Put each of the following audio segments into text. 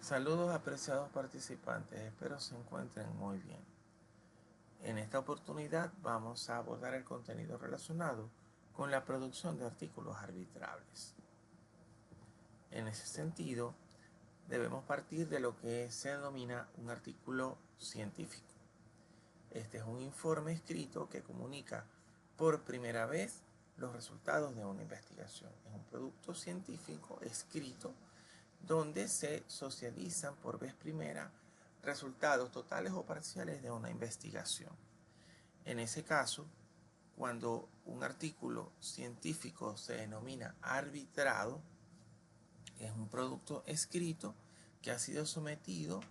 Saludos apreciados participantes, espero se encuentren muy bien. En esta oportunidad vamos a abordar el contenido relacionado con la producción de artículos arbitrables. En ese sentido, debemos partir de lo que se denomina un artículo científico. Este es un informe escrito que comunica por primera vez los resultados de una investigación. Es un producto científico escrito donde se socializan por vez primera resultados totales o parciales de una investigación. En ese caso, cuando un artículo científico se denomina arbitrado, es un producto escrito que ha sido sometido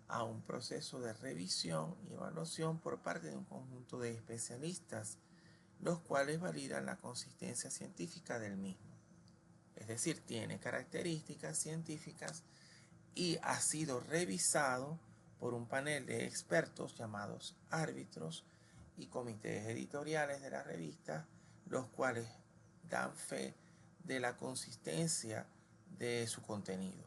a un proceso de revisión y evaluación por parte de un conjunto de especialistas, los cuales validan la consistencia científica del mismo. Es decir, tiene características científicas y ha sido revisado por un panel de expertos llamados árbitros y comités editoriales de la revista, los cuales dan fe de la consistencia de su contenido.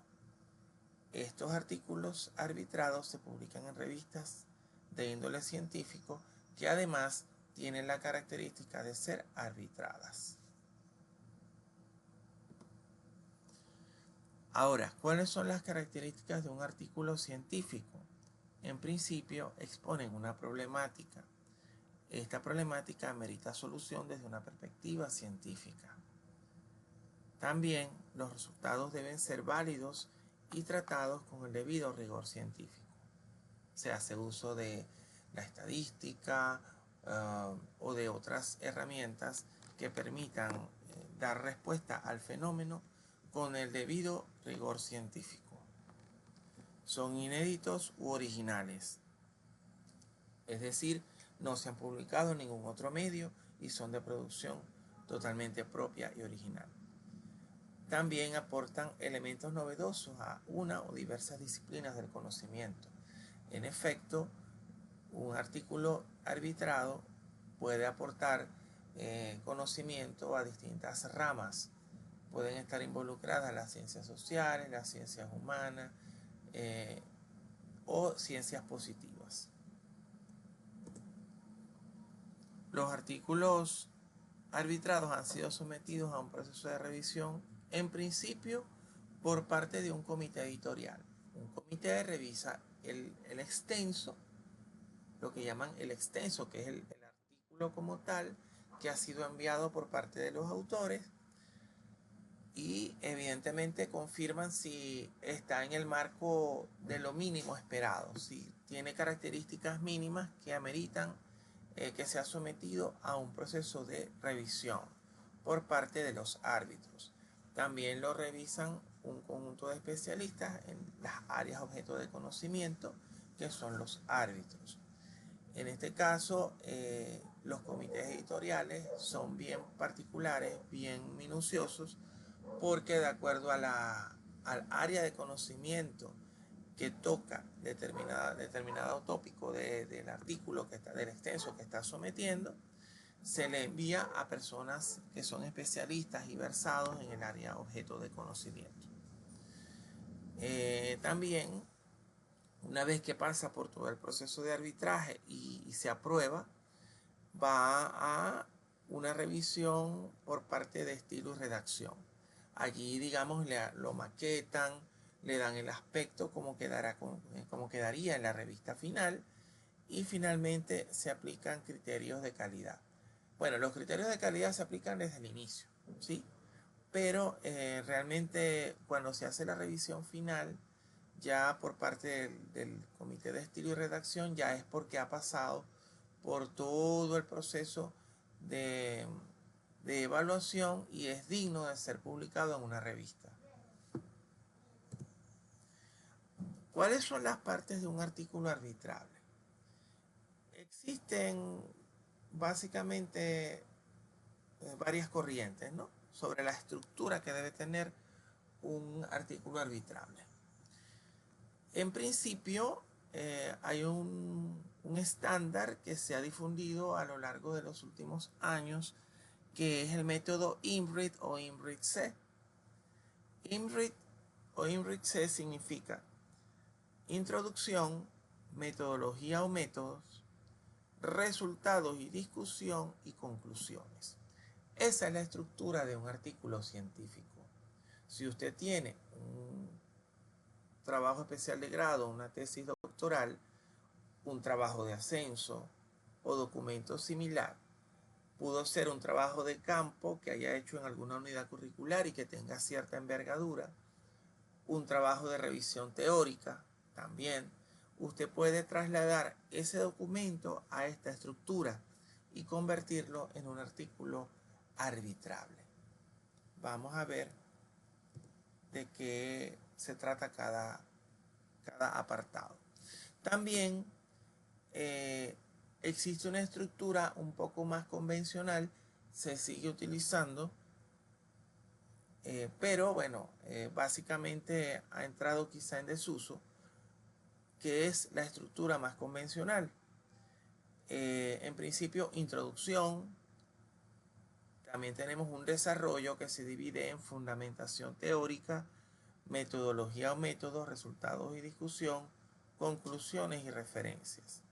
Estos artículos arbitrados se publican en revistas de índole científico que además tienen la característica de ser arbitradas. Ahora, ¿cuáles son las características de un artículo científico? En principio, exponen una problemática. Esta problemática merita solución desde una perspectiva científica. También los resultados deben ser válidos y tratados con el debido rigor científico. Se hace uso de la estadística o de otras herramientas que permitan dar respuesta al fenómeno con el debido rigor científico. Son inéditos u originales, es decir, no se han publicado en ningún otro medio y son de producción totalmente propia y original. También aportan elementos novedosos a una o diversas disciplinas del conocimiento. En efecto, un artículo arbitrado puede aportar conocimiento a distintas ramas. Pueden estar involucradas las ciencias sociales, las ciencias humanas o ciencias positivas. Los artículos arbitrados han sido sometidos a un proceso de revisión, en principio por parte de un comité editorial. Un comité revisa el extenso, lo que llaman el extenso, que es el artículo como tal, que ha sido enviado por parte de los autores, y evidentemente confirman si está en el marco de lo mínimo esperado, si tiene características mínimas que ameritan que sea sometido a un proceso de revisión por parte de los árbitros. También lo revisan un conjunto de especialistas en las áreas objeto de conocimiento, que son los árbitros. En este caso, los comités editoriales son bien particulares, bien minuciosos, porque de acuerdo al área de conocimiento que toca determinado tópico del artículo del extenso que está sometiendo, se le envía a personas que son especialistas y versados en el área objeto de conocimiento. También, una vez que pasa por todo el proceso de arbitraje y se aprueba, va a una revisión por parte de estilo y redacción. Allí, digamos, lo maquetan, le dan el aspecto como quedaría en la revista final, y finalmente se aplican criterios de calidad. Bueno, los criterios de calidad se aplican desde el inicio, ¿sí? Pero realmente cuando se hace la revisión final, ya por parte del comité de estilo y redacción, ya es porque ha pasado por todo el proceso de evaluación y es digno de ser publicado en una revista. ¿Cuáles son las partes de un artículo arbitrable? Existen básicamente varias corrientes, ¿no?, sobre la estructura que debe tener un artículo arbitrable. En principio, hay un estándar que se ha difundido a lo largo de los últimos años, que es el método IMRIT o IMRIT-C. IMRIT o IMRIT-C significa introducción, metodología o métodos, resultados y discusión y conclusiones. Esa es la estructura de un artículo científico. Si usted tiene un trabajo especial de grado, una tesis doctoral, un trabajo de ascenso o documento similar, pudo ser un trabajo de campo que haya hecho en alguna unidad curricular y que tenga cierta envergadura, un trabajo de revisión teórica también. Usted puede trasladar ese documento a esta estructura y convertirlo en un artículo arbitrable. Vamos a ver de qué se trata cada apartado. También existe una estructura un poco más convencional, se sigue utilizando, pero bueno, básicamente ha entrado quizá en desuso, que es la estructura más convencional. En principio, introducción. También tenemos un desarrollo que se divide en fundamentación teórica, metodología o métodos, resultados y discusión, conclusiones y referencias.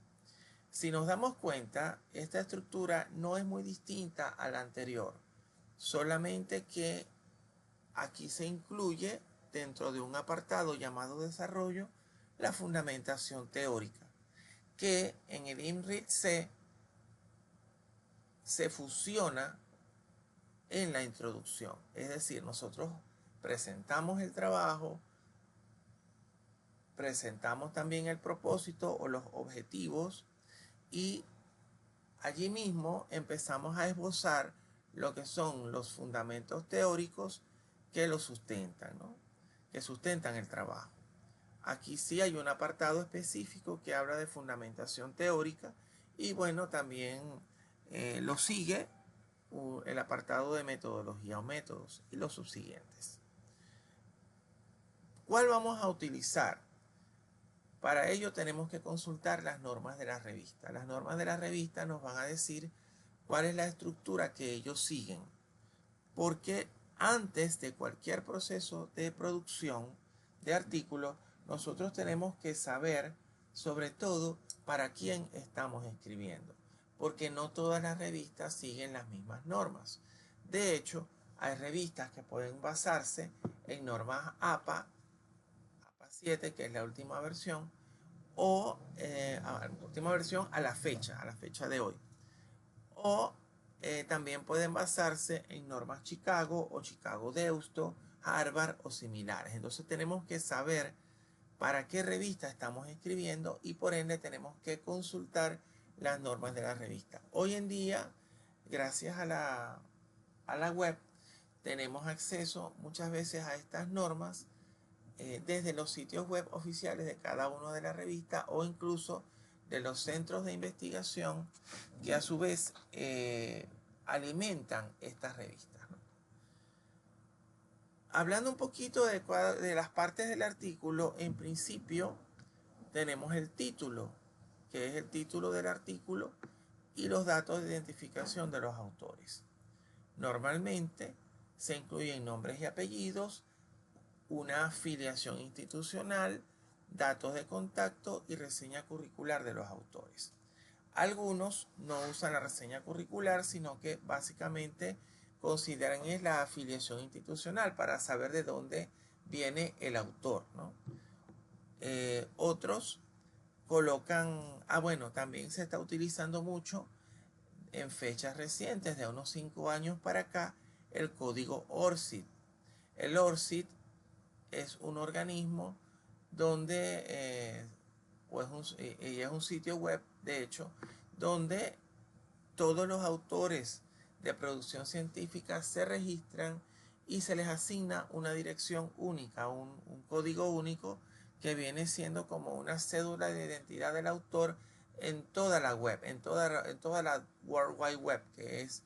Si nos damos cuenta, esta estructura no es muy distinta a la anterior, solamente que aquí se incluye dentro de un apartado llamado desarrollo la fundamentación teórica, que en el INRIT-C se fusiona en la introducción. Es decir, nosotros presentamos el trabajo, presentamos también el propósito o los objetivos y allí mismo empezamos a esbozar lo que son los fundamentos teóricos que lo sustentan, ¿no? Que sustentan el trabajo. Aquí sí hay un apartado específico que habla de fundamentación teórica y bueno, también lo sigue el apartado de metodología o métodos y los subsiguientes. ¿Cuál vamos a utilizar? Para ello tenemos que consultar las normas de la revista. Las normas de la revista nos van a decir cuál es la estructura que ellos siguen. Porque antes de cualquier proceso de producción de artículos, nosotros tenemos que saber, sobre todo, para quién estamos escribiendo. Porque no todas las revistas siguen las mismas normas. De hecho, hay revistas que pueden basarse en normas APA 7, que es la última versión, o última versión a la fecha de hoy. O también pueden basarse en normas Chicago o Chicago Deusto, Harvard o similares. Entonces tenemos que saber para qué revista estamos escribiendo y por ende tenemos que consultar las normas de la revista. Hoy en día, gracias a la web, tenemos acceso muchas veces a estas normas desde los sitios web oficiales de cada una de las revistas o incluso de los centros de investigación que a su vez alimentan estas revistas, ¿no? Hablando un poquito de las partes del artículo, en principio tenemos el título, que es el título del artículo, y los datos de identificación de los autores. Normalmente se incluyen nombres y apellidos, una afiliación institucional, datos de contacto y reseña curricular de los autores. Algunos no usan la reseña curricular, sino que básicamente consideran es la afiliación institucional para saber de dónde viene el autor, ¿no? Otros colocan, bueno, también se está utilizando mucho en fechas recientes, de unos 5 años para acá, el código ORCID. El ORCID es un organismo donde, es un sitio web, de hecho, donde todos los autores de producción científica se registran y se les asigna una dirección única, un código único que viene siendo como una cédula de identidad del autor en toda la web, en toda la World Wide Web, que es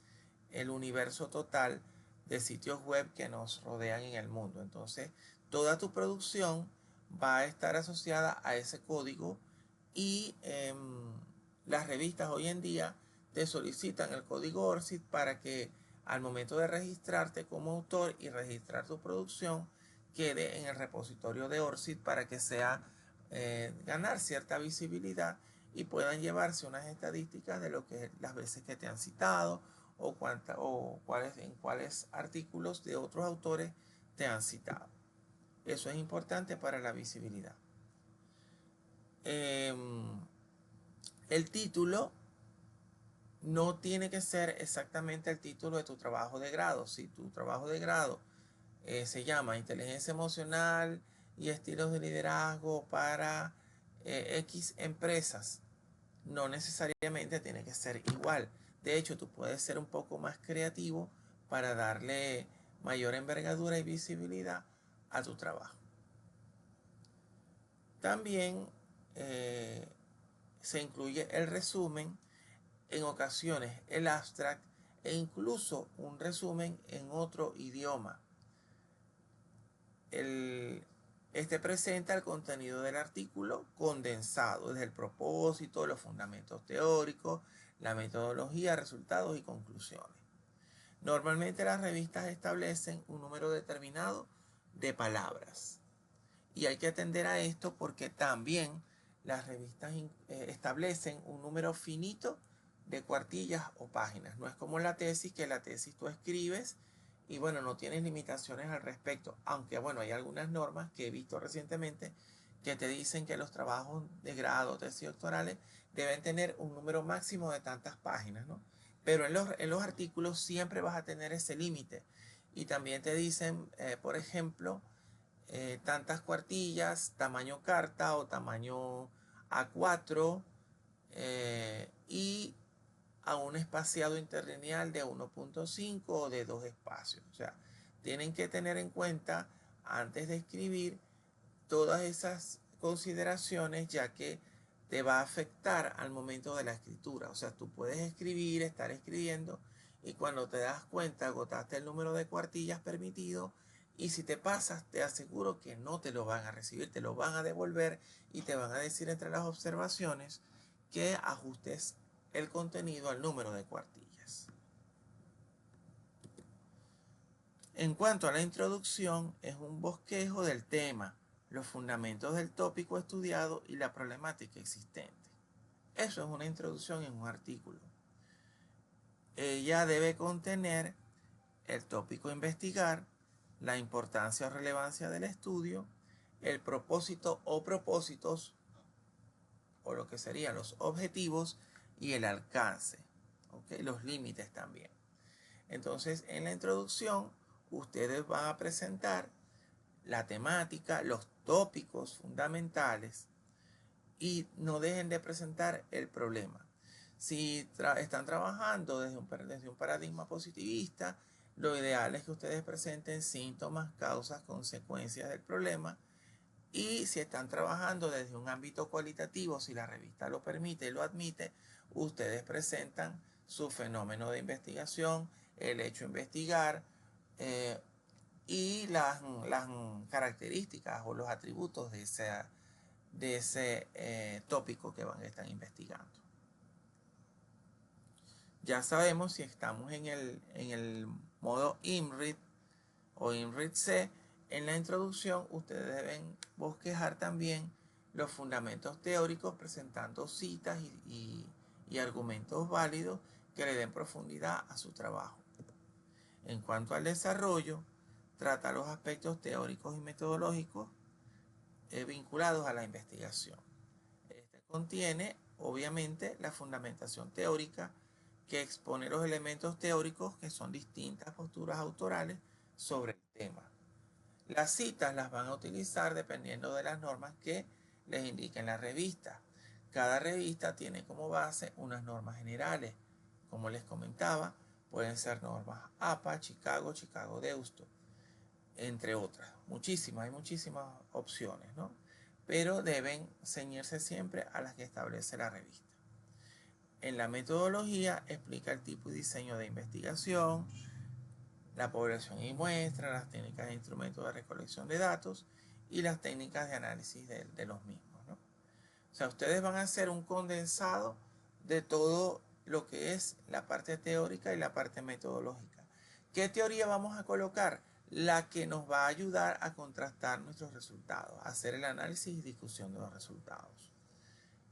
el universo total de sitios web que nos rodean en el mundo. Entonces, toda tu producción va a estar asociada a ese código y las revistas hoy en día te solicitan el código ORCID para que al momento de registrarte como autor y registrar tu producción quede en el repositorio de ORCID para que sea ganar cierta visibilidad y puedan llevarse unas estadísticas de lo que las veces que te han citado o en cuáles artículos de otros autores te han citado. Eso es importante para la visibilidad. El título no tiene que ser exactamente el título de tu trabajo de grado. Si tu trabajo de grado se llama Inteligencia Emocional y Estilos de Liderazgo para X empresas, no necesariamente tiene que ser igual. De hecho, tú puedes ser un poco más creativo para darle mayor envergadura y visibilidad a tu trabajo. También se incluye el resumen, en ocasiones el abstract e incluso un resumen en otro idioma. Este presenta el contenido del artículo condensado, desde el propósito, los fundamentos teóricos, la metodología, resultados y conclusiones. Normalmente las revistas establecen un número determinado de palabras. Y hay que atender a esto porque también las revistas establecen un número finito de cuartillas o páginas. No es como la tesis, que la tesis tú escribes y bueno, no tienes limitaciones al respecto. Aunque bueno, hay algunas normas que he visto recientemente que te dicen que los trabajos de grado, tesis doctorales, deben tener un número máximo de tantas páginas, ¿no? Pero en los artículos siempre vas a tener ese límite. Y también te dicen, por ejemplo, tantas cuartillas, tamaño carta o tamaño A4 y a un espaciado interlineal de 1.5 o de 2 espacios. O sea, tienen que tener en cuenta antes de escribir todas esas consideraciones, ya que te va a afectar al momento de la escritura. O sea, tú puedes escribir, estar escribiendo y cuando te das cuenta agotaste el número de cuartillas permitido y si te pasas te aseguro que no te lo van a recibir, te lo van a devolver y te van a decir entre las observaciones que ajustes el contenido al número de cuartillas. En cuanto a la introducción, es un bosquejo del tema, los fundamentos del tópico estudiado y la problemática existente. Eso es una introducción en un artículo. Ella debe contener el tópico a investigar, la importancia o relevancia del estudio, el propósito o propósitos, o lo que serían los objetivos, y el alcance, ¿okay? Los límites también. Entonces, en la introducción, ustedes van a presentar la temática, los tópicos fundamentales y no dejen de presentar el problema. Si están trabajando desde un paradigma positivista, lo ideal es que ustedes presenten síntomas, causas, consecuencias del problema. Y si están trabajando desde un ámbito cualitativo, si la revista lo permite y lo admite, ustedes presentan su fenómeno de investigación, el hecho de investigar y las características o los atributos de ese tópico que están investigando. Ya sabemos, si estamos en el modo IMRIT o IMRIT-C, en la introducción ustedes deben bosquejar también los fundamentos teóricos presentando citas y argumentos válidos que le den profundidad a su trabajo. En cuanto al desarrollo, trata los aspectos teóricos y metodológicos vinculados a la investigación. Este contiene, obviamente, la fundamentación teórica que expone los elementos teóricos que son distintas posturas autorales sobre el tema. Las citas las van a utilizar dependiendo de las normas que les indiquen la revista. Cada revista tiene como base unas normas generales. Como les comentaba, pueden ser normas APA, Chicago, Chicago Deusto, entre otras. Hay muchísimas opciones, ¿no? Pero deben ceñirse siempre a las que establece la revista. En la metodología explica el tipo y diseño de investigación, la población y muestra, las técnicas de instrumentos de recolección de datos y las técnicas de análisis de los mismos, ¿no? O sea, ustedes van a hacer un condensado de todo lo que es la parte teórica y la parte metodológica. ¿Qué teoría vamos a colocar? la que nos va a ayudar a contrastar nuestros resultados, a hacer el análisis y discusión de los resultados.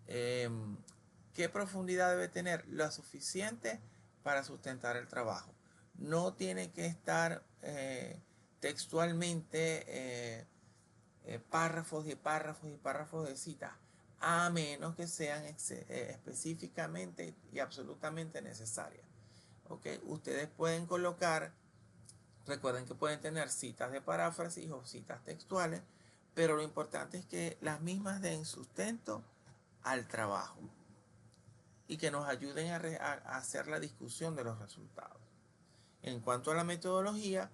¿Qué profundidad debe tener? Lo suficiente para sustentar el trabajo. No tiene que estar textualmente párrafos y párrafos y párrafos de citas, a menos que sean específicamente y absolutamente necesarias. ¿Okay? Ustedes pueden colocar, recuerden que pueden tener citas de paráfrasis o citas textuales, pero lo importante es que las mismas den sustento al trabajo y que nos ayuden a hacer la discusión de los resultados. En cuanto a la metodología,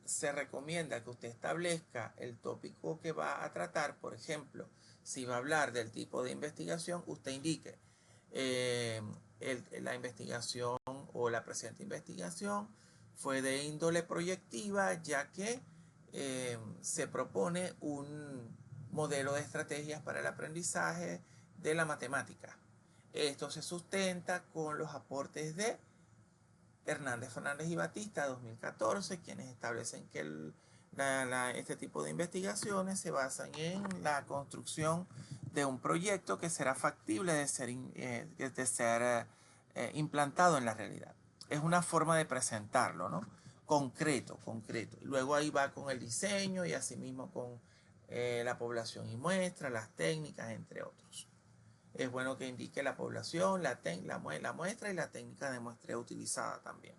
se recomienda que usted establezca el tópico que va a tratar. Por ejemplo, si va a hablar del tipo de investigación, usted indique la investigación o la presente investigación fue de índole proyectiva, ya que se propone un modelo de estrategias para el aprendizaje de la matemática. Esto se sustenta con los aportes de Hernández, Fernández y Batista, 2014, quienes establecen que este tipo de investigaciones se basan en la construcción de un proyecto que será factible de ser implantado en la realidad. Es una forma de presentarlo, ¿no? Concreto. Luego ahí va con el diseño y asimismo con la población y muestra, las técnicas, entre otros. Es bueno que indique la población, la muestra y la técnica de muestreo utilizada también.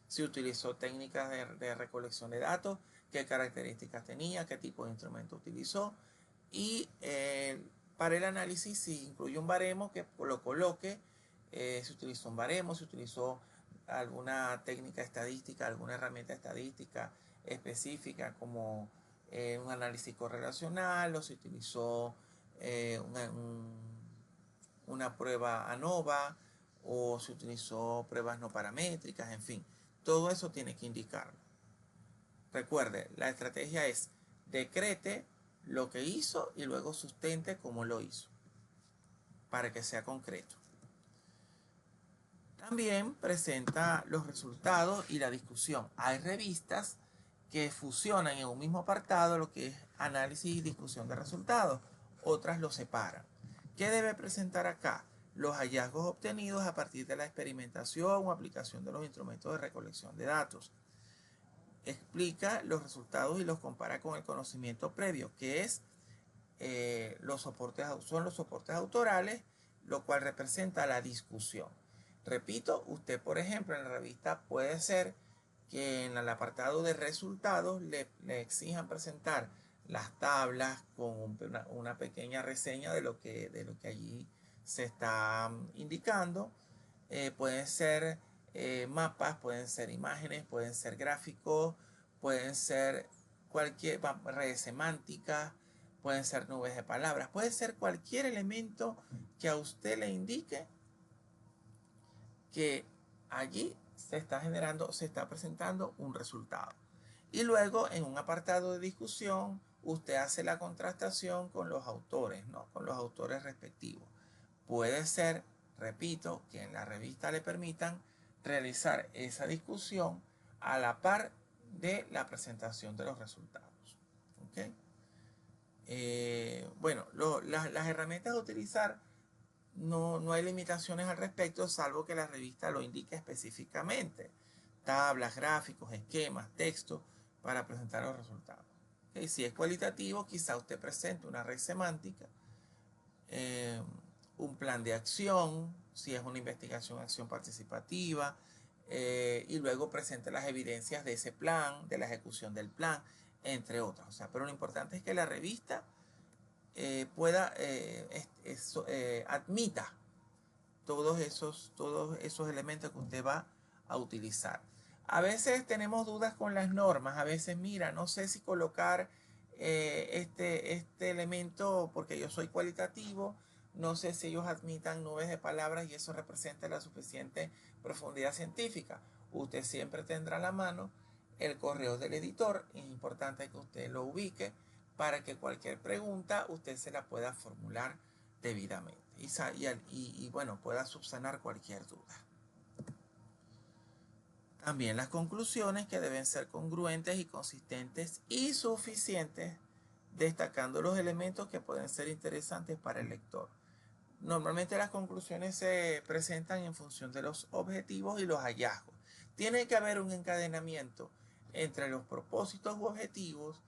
Si utilizó técnicas de recolección de datos, qué características tenía, qué tipo de instrumento utilizó. Y para el análisis, si incluye un baremo, que lo coloque. Si utilizó un baremo, si utilizó alguna técnica estadística, alguna herramienta estadística específica como un análisis correlacional, o si utilizó una prueba ANOVA, o se utilizó pruebas no paramétricas, en fin, todo eso tiene que indicarlo. Recuerde, la estrategia es decrete lo que hizo y luego sustente cómo lo hizo, para que sea concreto. También presenta los resultados y la discusión. Hay revistas que fusionan en un mismo apartado lo que es análisis y discusión de resultados. Otras lo separan. ¿Qué debe presentar acá? Los hallazgos obtenidos a partir de la experimentación o aplicación de los instrumentos de recolección de datos. Explica los resultados y los compara con el conocimiento previo, que es son los soportes autorales, lo cual representa la discusión. Repito, usted, por ejemplo, en la revista puede ser que en el apartado de resultados le exijan presentar las tablas con una pequeña reseña de lo que allí se está indicando. Pueden ser mapas, pueden ser imágenes, pueden ser gráficos, pueden ser cualquier redes semánticas, pueden ser nubes de palabras, puede ser cualquier elemento que a usted le indique que allí se está presentando un resultado. Y luego en un apartado de discusión usted hace la contrastación con los autores, ¿no? Con los autores respectivos. Puede ser, repito, que en la revista le permitan realizar esa discusión a la par de la presentación de los resultados. ¿Okay? Bueno, las herramientas a utilizar no hay limitaciones al respecto, salvo que la revista lo indique específicamente. Tablas, gráficos, esquemas, texto para presentar los resultados. ¿Okay? Si es cualitativo, quizá usted presente una red semántica, un plan de acción, si es una investigación, acción participativa, y luego presente las evidencias de ese plan, de la ejecución del plan, entre otras. O sea, pero lo importante es que la revista admita todos esos elementos que usted va a utilizar. A veces tenemos dudas con las normas. A veces, mira, no sé si colocar este elemento porque yo soy cualitativo. No sé si ellos admitan nubes de palabras y eso representa la suficiente profundidad científica. Usted siempre tendrá a la mano el correo del editor. Es importante que usted lo ubique para que cualquier pregunta usted se la pueda formular debidamente y bueno, pueda subsanar cualquier duda. También las conclusiones, que deben ser congruentes y consistentes y suficientes, destacando los elementos que pueden ser interesantes para el lector. Normalmente las conclusiones se presentan en función de los objetivos y los hallazgos. Tiene que haber un encadenamiento entre los propósitos u objetivos,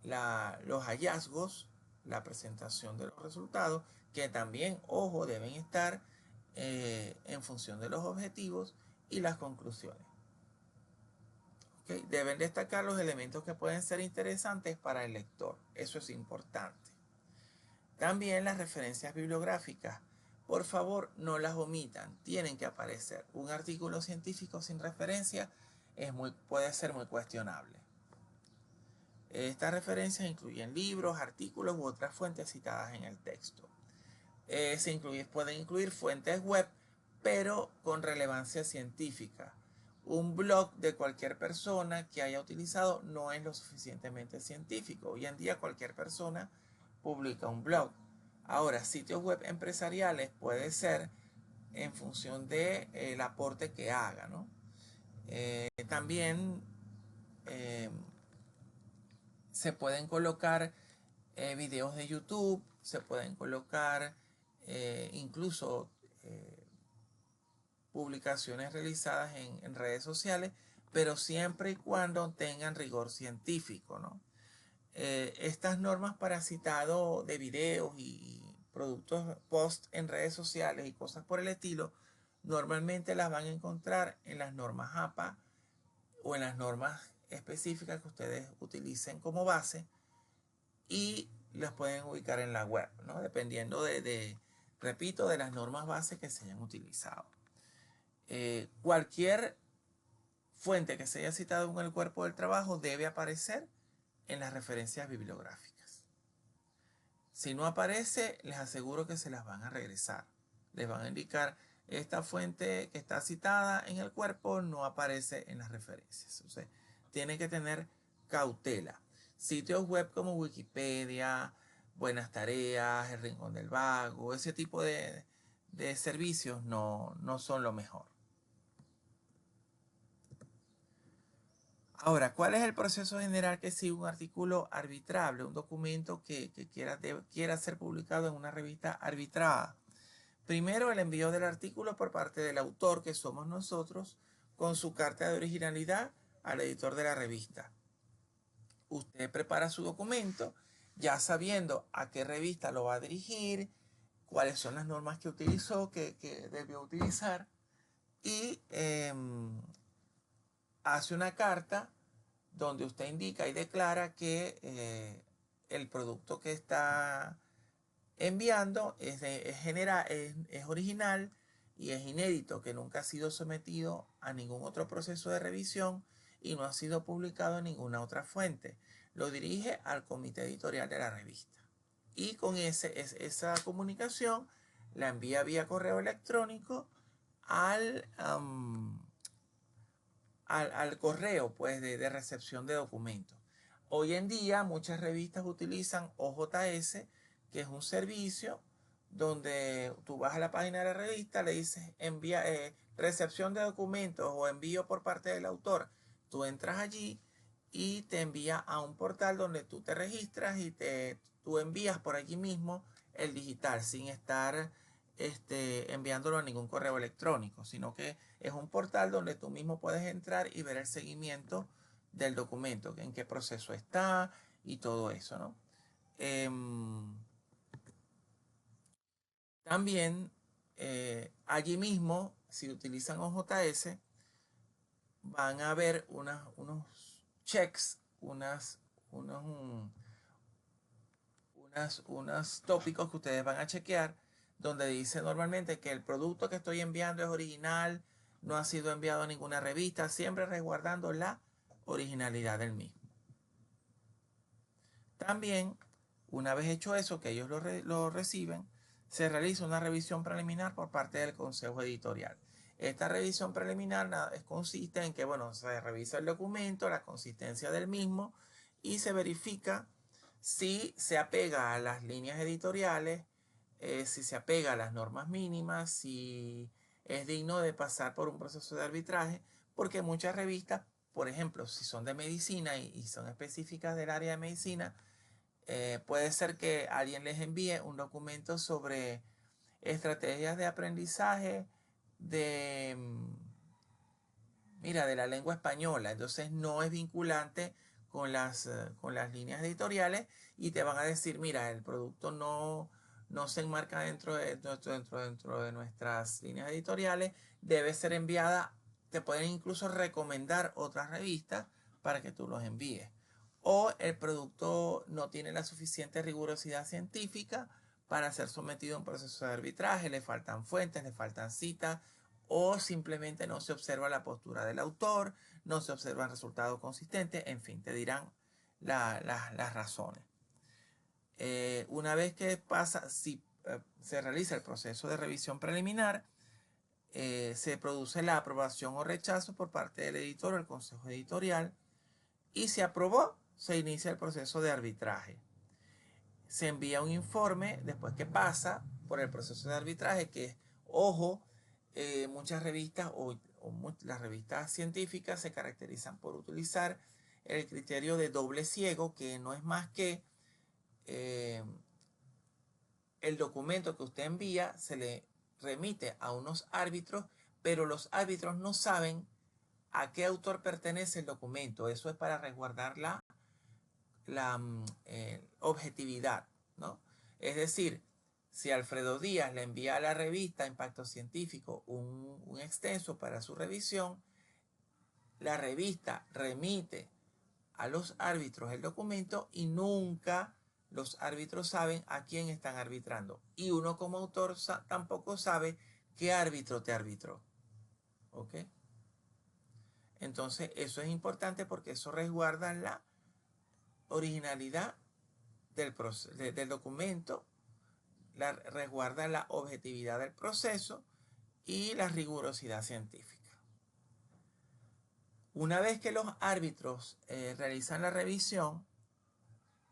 los hallazgos, la presentación de los resultados, que también, ojo, deben estar en función de los objetivos, y las conclusiones. ¿Okay? Deben destacar los elementos que pueden ser interesantes para el lector. Eso es importante. También las referencias bibliográficas. Por favor, no las omitan. Tienen que aparecer. Un artículo científico sin referencia puede ser muy cuestionable. Estas referencias incluyen libros, artículos u otras fuentes citadas en el texto. Pueden incluir fuentes web, pero con relevancia científica. Un blog de cualquier persona que haya utilizado no es lo suficientemente científico. Hoy en día cualquier persona publica un blog. Ahora, sitios web empresariales puede ser en función del aporte que haga, ¿no? También se pueden colocar videos de YouTube, se pueden colocar incluso publicaciones realizadas en redes sociales, pero siempre y cuando tengan rigor científico, ¿no? Estas normas para citado de videos y productos post en redes sociales y cosas por el estilo, normalmente las van a encontrar en las normas APA o en las normas específicas que ustedes utilicen como base, y las pueden ubicar en la web, ¿no? Dependiendo repito, de las normas base que se hayan utilizado. Cualquier fuente que se haya citado en el cuerpo del trabajo debe aparecer en las referencias bibliográficas. Si no aparece, les aseguro que se las van a regresar. Les van a indicar: esta fuente que está citada en el cuerpo no aparece en las referencias. O sea, tiene que tener cautela. Sitios web como Wikipedia, Buenas Tareas, El Rincón del Vago, ese tipo de servicios no son lo mejor. Ahora, ¿cuál es el proceso general que sigue un artículo arbitrable, un documento que quiera ser publicado en una revista arbitrada? Primero, el envío del artículo por parte del autor, que somos nosotros, con su carta de originalidad al editor de la revista. Usted prepara su documento ya sabiendo a qué revista lo va a dirigir, cuáles son las normas que utilizó, que debió utilizar, y hace una carta donde usted indica y declara que el producto que está enviando es original y es inédito, que nunca ha sido sometido a ningún otro proceso de revisión y no ha sido publicado en ninguna otra fuente. Lo dirige al comité editorial de la revista. Y con esa comunicación la envía vía correo electrónico al correo, pues, de recepción de documentos. Hoy en día muchas revistas utilizan OJS, que es un servicio donde tú vas a la página de la revista, le dices recepción de documentos o envío por parte del autor. Tú entras allí y te envía a un portal donde tú te registras y tú envías por allí mismo el digital sin estar enviándolo a ningún correo electrónico, sino que es un portal donde tú mismo puedes entrar y ver el seguimiento del documento, en qué proceso está y todo eso, ¿no? También allí mismo, si utilizan OJS, van a ver unos checks, unos tópicos que ustedes van a chequear, donde dice normalmente que el producto que estoy enviando es original, no ha sido enviado a ninguna revista, siempre resguardando la originalidad del mismo. También, una vez hecho eso, que ellos lo reciben, se realiza una revisión preliminar por parte del consejo editorial. Esta revisión preliminar consiste en que, bueno, se revisa el documento, la consistencia del mismo, y se verifica si se apega a las líneas editoriales, si se apega a las normas mínimas, si es digno de pasar por un proceso de arbitraje, porque muchas revistas, por ejemplo, si son de medicina y son específicas del área de medicina, puede ser que alguien les envíe un documento sobre estrategias de aprendizaje de, mira, de la lengua española. Entonces no es vinculante con las líneas editoriales y te van a decir, mira, el producto no se enmarca dentro de nuestras líneas editoriales, debe ser enviada. Te pueden incluso recomendar otras revistas para que tú los envíes. O el producto no tiene la suficiente rigurosidad científica para ser sometido a un proceso de arbitraje, le faltan fuentes, le faltan citas, o simplemente no se observa la postura del autor, no se observan resultados consistentes, en fin, te dirán las razones. Una vez que pasa, si se realiza el proceso de revisión preliminar, se produce la aprobación o rechazo por parte del editor o el consejo editorial, y si aprobó, se inicia el proceso de arbitraje. Se envía un informe después que pasa por el proceso de arbitraje, que es, ojo, muchas revistas las revistas científicas se caracterizan por utilizar el criterio de doble ciego, que no es más que el documento que usted envía se le remite a unos árbitros, pero los árbitros no saben a qué autor pertenece el documento. Eso es para resguardar la objetividad, ¿no? Es decir, si Alfredo Díaz le envía a la revista Impacto Científico un extenso para su revisión, la revista remite a los árbitros el documento y nunca los árbitros saben a quién están arbitrando. Y uno como autor tampoco sabe qué árbitro te arbitró. ¿Ok? Entonces eso es importante porque eso resguarda la originalidad del documento, resguarda la objetividad del proceso y la rigurosidad científica. Una vez que los árbitros realizan la revisión,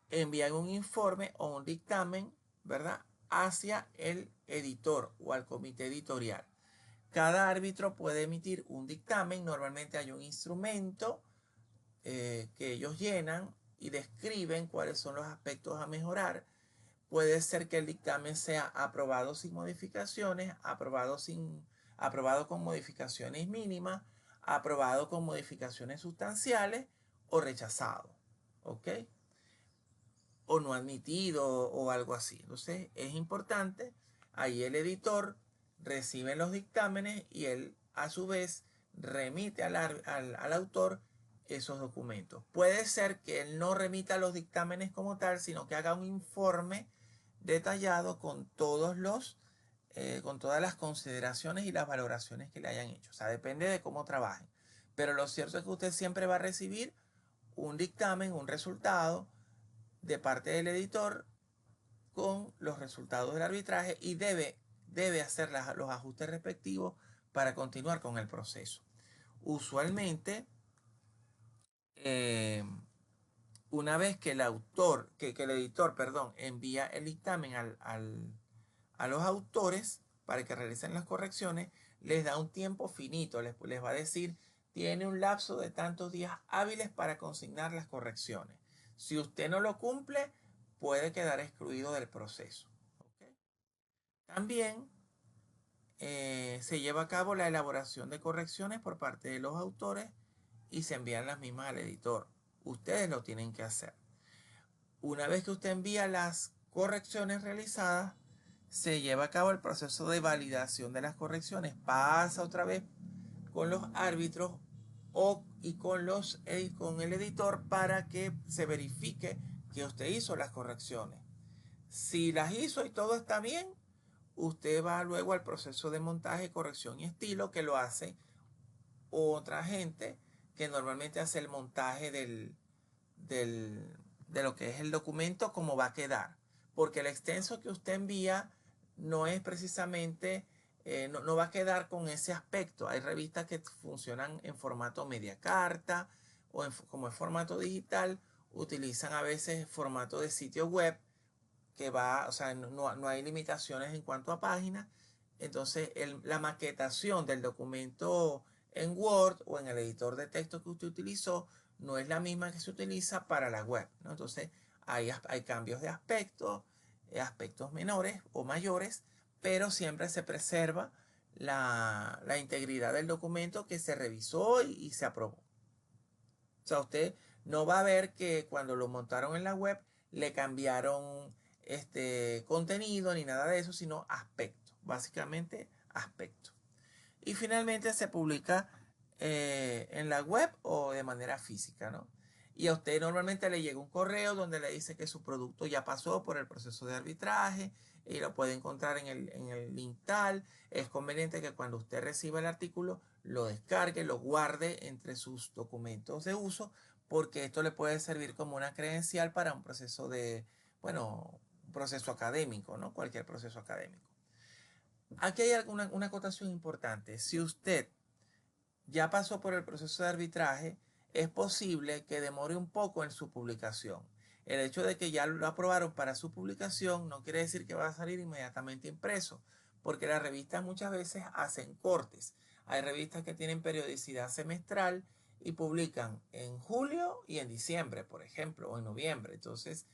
envían un informe o un dictamen, ¿verdad?, hacia el editor o al comité editorial. Cada árbitro puede emitir un dictamen. Normalmente hay un instrumento que ellos llenan y describen cuáles son los aspectos a mejorar. Puede ser que el dictamen sea aprobado sin modificaciones, aprobado con modificaciones mínimas, aprobado con modificaciones sustanciales o rechazado, ¿ok? O no admitido o algo así. Entonces es importante, ahí el editor recibe los dictámenes y él a su vez remite al autor esos documentos. Puede ser que él no remita los dictámenes como tal, sino que haga un informe detallado con todas las consideraciones y las valoraciones que le hayan hecho. O sea, depende de cómo trabajen. Pero lo cierto es que usted siempre va a recibir un dictamen, un resultado de parte del editor con los resultados del arbitraje y debe hacer los ajustes respectivos para continuar con el proceso. Usualmente, una vez que el editor, envía el dictamen a los autores para que realicen las correcciones, les da un tiempo finito, les va a decir, tiene un lapso de tantos días hábiles para consignar las correcciones. Si usted no lo cumple, puede quedar excluido del proceso. ¿Okay? También se lleva a cabo la elaboración de correcciones por parte de los autores y se envían las mismas al editor. Ustedes lo tienen que hacer. Una vez que usted envía las correcciones realizadas, se lleva a cabo el proceso de validación de las correcciones. Pasa otra vez con los árbitros y con el editor para que se verifique que usted hizo las correcciones. Si las hizo y todo está bien, usted va luego al proceso de montaje, corrección y estilo, que lo hace otra gente que normalmente hace el montaje de lo que es el documento, cómo va a quedar. Porque el extenso que usted envía no es precisamente, no va a quedar con ese aspecto. Hay revistas que funcionan en formato media carta o como en formato digital, utilizan a veces formato de sitio web que o sea, no hay limitaciones en cuanto a páginas. Entonces la maquetación del documento en Word o en el editor de texto que usted utilizó no es la misma que se utiliza para la web, ¿no? Entonces hay cambios de aspecto, aspectos menores o mayores, pero siempre se preserva la integridad del documento que se revisó y se aprobó. O sea, usted no va a ver que cuando lo montaron en la web le cambiaron contenido ni nada de eso, sino aspecto, básicamente aspecto. Y finalmente se publica en la web o de manera física, ¿no? Y a usted normalmente le llega un correo donde le dice que su producto ya pasó por el proceso de arbitraje y lo puede encontrar en el link tal. Es conveniente que cuando usted reciba el artículo lo descargue, lo guarde entre sus documentos de uso, porque esto le puede servir como una credencial para un proceso bueno, un proceso académico, ¿no? Cualquier proceso académico. Aquí hay una acotación importante. Si usted ya pasó por el proceso de arbitraje, es posible que demore un poco en su publicación. El hecho de que ya lo aprobaron para su publicación no quiere decir que va a salir inmediatamente impreso, porque las revistas muchas veces hacen cortes. Hay revistas que tienen periodicidad semestral y publican en julio y en diciembre, por ejemplo, o en noviembre. Entonces,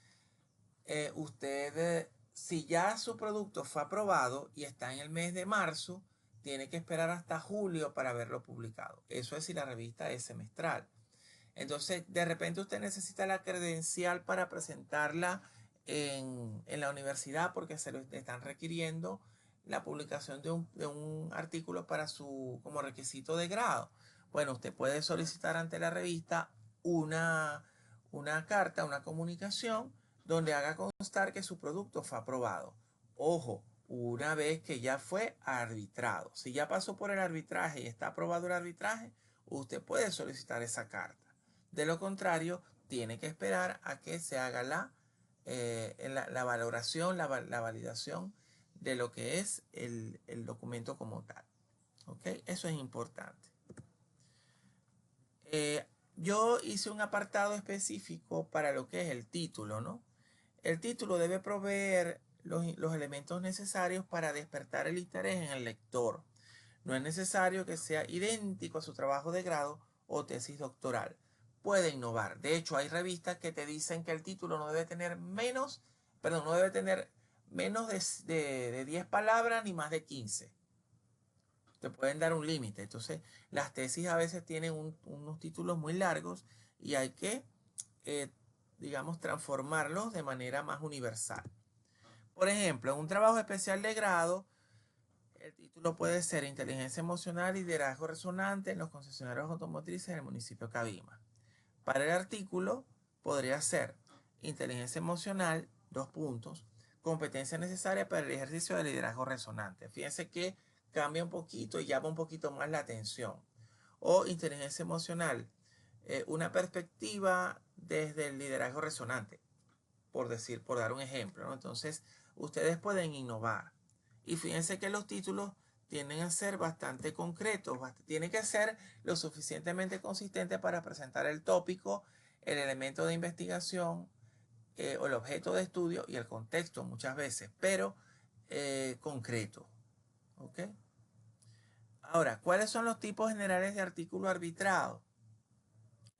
si ya su producto fue aprobado y está en el mes de marzo, tiene que esperar hasta julio para verlo publicado. Eso es si la revista es semestral. Entonces, de repente usted necesita la credencial para presentarla en la universidad porque se lo están requiriendo la publicación de un artículo como requisito de grado. Bueno, usted puede solicitar ante la revista una carta, una comunicación donde haga constar que su producto fue aprobado. Ojo, una vez que ya fue arbitrado. Si ya pasó por el arbitraje y está aprobado el arbitraje, usted puede solicitar esa carta. De lo contrario, tiene que esperar a que se haga la valoración, la validación de lo que es el documento como tal. ¿Ok? Eso es importante. Yo hice un apartado específico para lo que es el título, ¿no? El título debe proveer los elementos necesarios para despertar el interés en el lector. No es necesario que sea idéntico a su trabajo de grado o tesis doctoral. Puede innovar. De hecho, hay revistas que te dicen que el título no debe tener menos de 10 palabras ni más de 15. Te pueden dar un límite. Entonces, las tesis a veces tienen unos títulos muy largos y hay que, digamos, transformarlos de manera más universal. Por ejemplo, en un trabajo especial de grado, el título puede ser Inteligencia Emocional y Liderazgo Resonante en los concesionarios automotrices en el municipio de Cabima. Para el artículo podría ser Inteligencia Emocional, competencia necesaria para el ejercicio de liderazgo resonante. Fíjense que cambia un poquito y llama un poquito más la atención. O inteligencia emocional, una perspectiva desde el liderazgo resonante, por dar un ejemplo, ¿no? Entonces, ustedes pueden innovar. Y fíjense que los títulos tienden a ser bastante concretos, tienen que ser lo suficientemente consistentes para presentar el tópico, el elemento de investigación, o el objeto de estudio y el contexto muchas veces, pero concreto. ¿Ok? Ahora, ¿cuáles son los tipos generales de artículo arbitrado?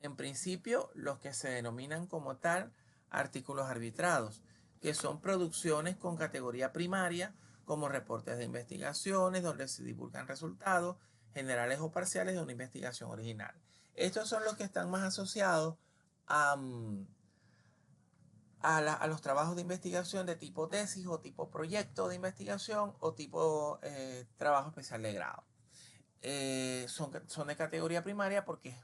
En principio, los que se denominan como tal artículos arbitrados, que son producciones con categoría primaria, como reportes de investigaciones, donde se divulgan resultados generales o parciales de una investigación original. Estos son los que están más asociados a los trabajos de investigación de tipo tesis o tipo proyecto de investigación o tipo trabajo especial de grado. Son de categoría primaria porque,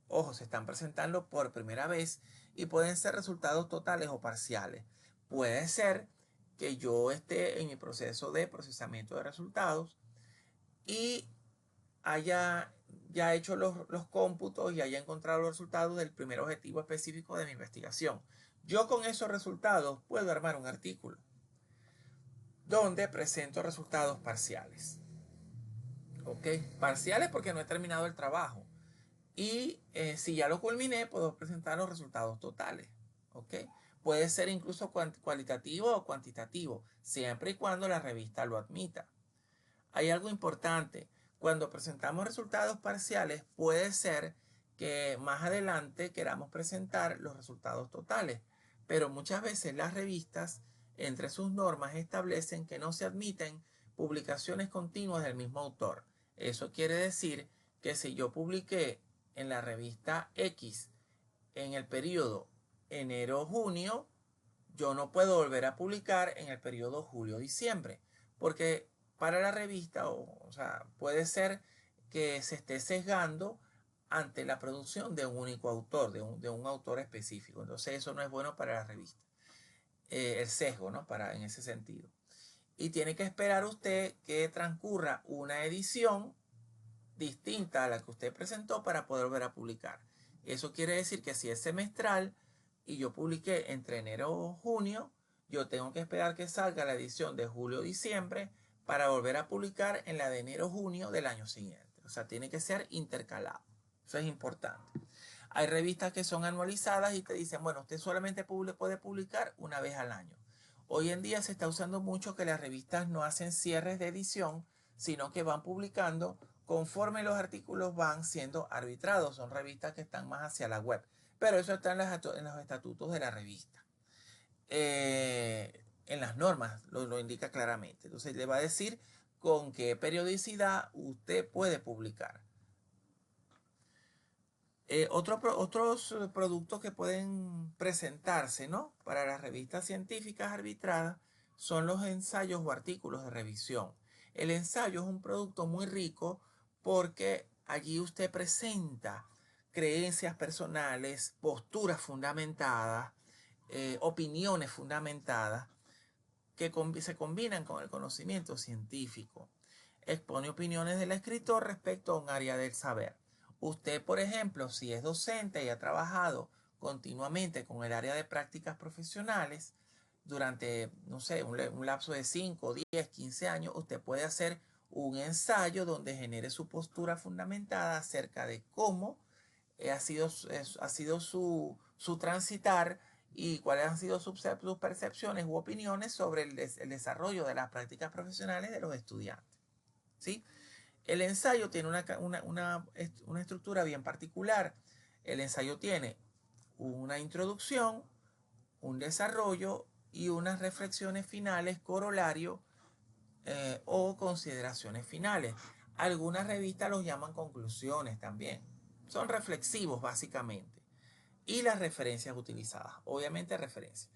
ojo, se están presentando por primera vez y pueden ser resultados totales o parciales. Puede ser que yo esté en mi proceso de procesamiento de resultados y haya ya hecho los cómputos y haya encontrado los resultados del primer objetivo específico de mi investigación. Yo con esos resultados puedo armar un artículo donde presento resultados parciales. ¿Ok? Parciales porque no he terminado el trabajo. Y si ya lo culminé, puedo presentar los resultados totales. ¿Ok? Puede ser incluso cualitativo o cuantitativo, siempre y cuando la revista lo admita. Hay algo importante. cuando presentamos resultados parciales, puede ser que más adelante queramos presentar los resultados totales, pero muchas veces las revistas, entre sus normas, establecen que no se admiten publicaciones continuas del mismo autor. Eso quiere decir que si yo publiqué en la revista X en el periodo enero-junio, yo no puedo volver a publicar en el periodo julio-diciembre, porque para la revista, o sea, puede ser que se esté sesgando ante la producción de un único autor, de un autor específico. Entonces eso no es bueno para la revista. El sesgo, ¿no? En ese sentido. Y tiene que esperar usted que transcurra una edición distinta a la que usted presentó para poder volver a publicar. Eso quiere decir que si es semestral y yo publiqué entre enero o junio, yo tengo que esperar que salga la edición de julio-diciembre para volver a publicar en la de enero-junio del año siguiente. O sea, tiene que ser intercalado. Eso es importante. Hay revistas que son anualizadas y te dicen, bueno, usted solamente puede publicar una vez al año. Hoy en día se está usando mucho que las revistas no hacen cierres de edición, sino que van publicando conforme los artículos van siendo arbitrados. Son revistas que están más hacia la web. Pero eso está en los estatutos de la revista. En las normas lo indica claramente. Entonces le va a decir con qué periodicidad usted puede publicar. Otros productos que pueden presentarse, ¿no? Para las revistas científicas arbitradas son los ensayos o artículos de revisión. El ensayo es un producto muy rico porque allí usted presenta creencias personales, posturas fundamentadas, opiniones fundamentadas que se combinan con el conocimiento científico. Expone opiniones del escritor respecto a un área del saber. Usted, por ejemplo, si es docente y ha trabajado continuamente con el área de prácticas profesionales durante, no sé, un lapso de 5, 10, 15 años, usted puede hacer un ensayo donde genere su postura fundamentada acerca de cómo ha sido su transitar y cuáles han sido sus percepciones u opiniones sobre el desarrollo de las prácticas profesionales de los estudiantes. ¿Sí? El ensayo tiene una estructura bien particular. El ensayo tiene una introducción, un desarrollo y unas reflexiones finales, corolario o consideraciones finales. Algunas revistas los llaman conclusiones también. Son reflexivos básicamente. Y las referencias utilizadas, obviamente referencias.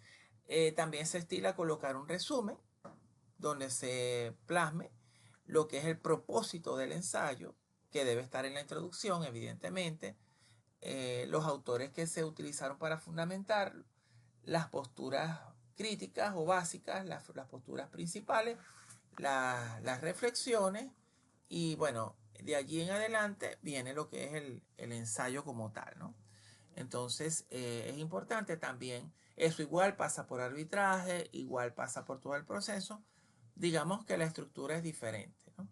También se estila colocar un resumen donde se plasme lo que es el propósito del ensayo, que debe estar en la introducción, evidentemente, los autores que se utilizaron para fundamentar, las posturas críticas o básicas, las posturas principales, las reflexiones y bueno, de allí en adelante viene lo que es el ensayo como tal, ¿no? Entonces es importante también, eso igual pasa por arbitraje, igual pasa por todo el proceso, digamos que la estructura es diferente, ¿no?